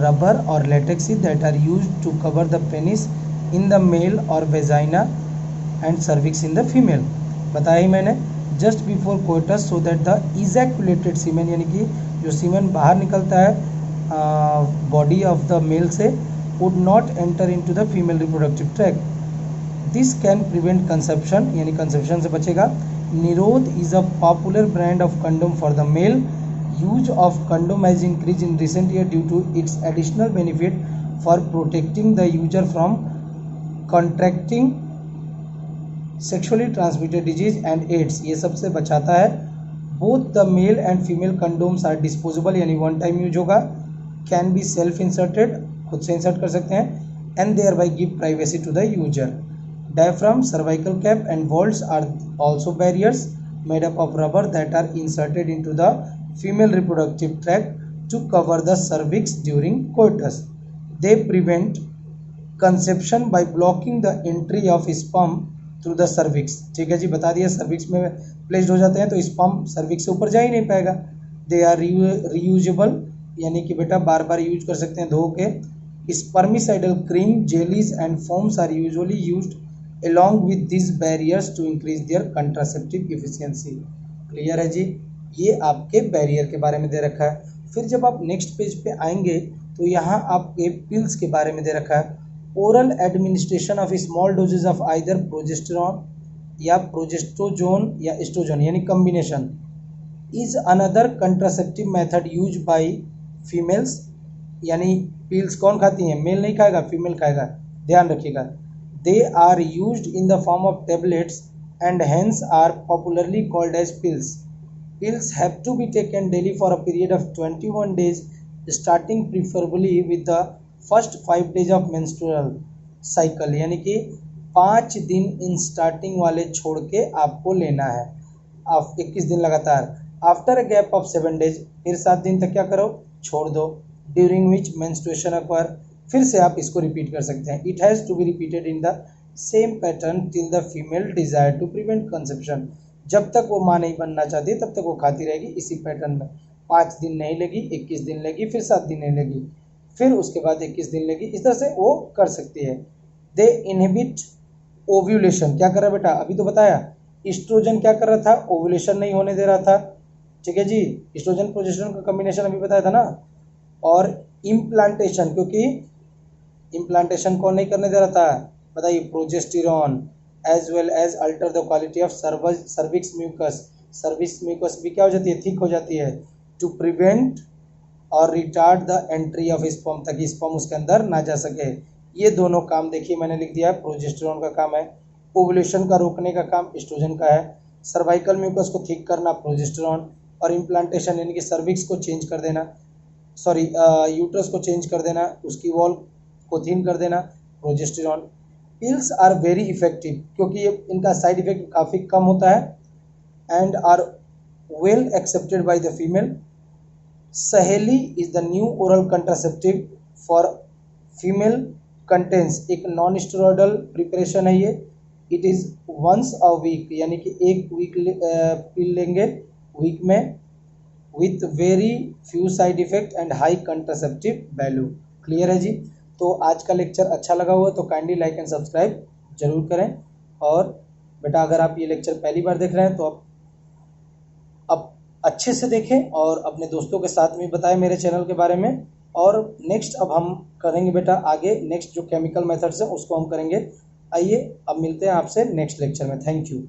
[SPEAKER 1] rubber or latex that are used to cover the penis in the male or vagina and cervix in the female. बताया ही मैंने, just before coitus so that the ejaculated semen, यानी कि जो सीमेन बाहर निकलता है body of the mail से, would not enter into the female reproductive tract. This can prevent conception, यानी conception से बचेगा. Nirod is a popular brand of condom for the male. Use of condom has increased in recent years due to its additional benefit for protecting the user from contracting sexually transmitted disease and AIDS. ये सबसे बचाता है. Both the male and female condoms are disposable, यानी one time use होगा. Can be self inserted, खुद से insert कर सकते हैं, and thereby give privacy to the user. Diaphragm, cervical cap and vaults are also barriers made up of rubber that are inserted into the female reproductive tract to cover the cervix during coitus. They prevent conception by blocking the entry of sperm through the cervix. ठीक है जी, बता दिया, cervix में placed हो जाते हैं तो sperm cervix से ऊपर जा ही नहीं पाएगा. दे आर रीयूजेबल, यानी कि बेटा बार बार यूज कर सकते हैं धो के. Spermicidal cream, jellies and foams are usually used along with these barriers to increase their contraceptive efficiency. Clear है जी, ये आपके बैरियर के बारे में दे रखा है. फिर जब आप नेक्स्ट पेज पे आएंगे तो यहाँ आपके पिल्स के बारे में दे रखा है. Oral administration of small doses of either progesterone या प्रोजेस्टोजोन या एस्ट्रोजन, यानी combination, is another contraceptive method use by females. यानी पिल्स कौन खाती हैं, मेल नहीं खाएगा, फीमेल खाएगा, ध्यान रखिएगा. They are used in the form of tablets and hence are popularly called as pills. Pills have to be taken daily for a period of 21 days starting preferably with the first 5 days of menstrual cycle, यानी कि 5 दिन in starting वाले छोड़ के आपको लेना है, आप 21 दिन लगातार. After a gap of 7 days, फिर 7 दिन तक क्या करो, छोड़ दो. ड्यूरिंग विच मेंस्ट्रुएशन अक्वायर, फिर से आप इसको रिपीट कर सकते हैं. It has to be repeated in the same pattern till the female desire to prevent conception. जब तक वो माँ नहीं बनना चाहती तब तक वो खाती रहेगी इसी पैटर्न में। 5 दिन नहीं लगी, 21 दिन लगी, फिर 7 दिन नहीं लगी, फिर उसके बाद 21 दिन लगी, इस तरह से वो कर सकती है। दे इनहिबिट ओव्यूलेशन। क्या कर रहा है बेटा, अभी तो बताया। ईस्ट्रोजन क्या कर रहा था, ओव्यूलेशन नहीं होने दे रहा था, ठीक है जी। ईस्ट्रोजन प्रोजेस्टेरोन का कॉम्बिनेशन अभी बताया था ना। और इम्प्लांटेशन, क्योंकि इम्प्लांटेशन कौन नहीं करने दे रहा था, बताइए, progesterone. As well as alter the quality of cervix mucus. Cervix mucus भी क्या हो जाती है, थिक हो जाती है, टू प्रिवेंट और retard the entry of sperm, ताकि स्पर्म उसके अंदर ना जा सके। ये दोनों काम देखिए मैंने लिख दिया है, प्रोजेस्टेरोन का काम है, ओवुलेशन का रोकने का काम एस्ट्रोजन का है, सर्वाइकल म्यूकस को थिक करना प्रोजेस्टेरोन, और इम्प्लांटेशन यानी कि सर्विक्स को चेंज कर देना, सॉरी यूट्रस को चेंज कर देना, उसकी वॉल को थिन कर देना, progesterone. Pills are very effective, क्योंकि ये इनका साइड इफेक्ट काफ़ी कम होता है, and are well accepted by the female. Saheli is the new oral contraceptive for female, contains एक नॉन स्टेरॉयडल प्रिपरेशन है ये। It is once a week, यानी कि एक वीक पिल लेंगे वीक में, with very few side effect and high contraceptive value. Clear है जी। तो आज का लेक्चर अच्छा लगा हुआ तो काइंडली लाइक एंड सब्सक्राइब जरूर करें। और बेटा अगर आप ये लेक्चर पहली बार देख रहे हैं तो आप अब अच्छे से देखें और अपने दोस्तों के साथ में बताएं मेरे चैनल के बारे में। और नेक्स्ट अब हम करेंगे बेटा आगे, नेक्स्ट जो केमिकल मेथड्स हैं उसको हम करेंगे। आइए अब मिलते हैं आपसे नेक्स्ट लेक्चर में। Thank you.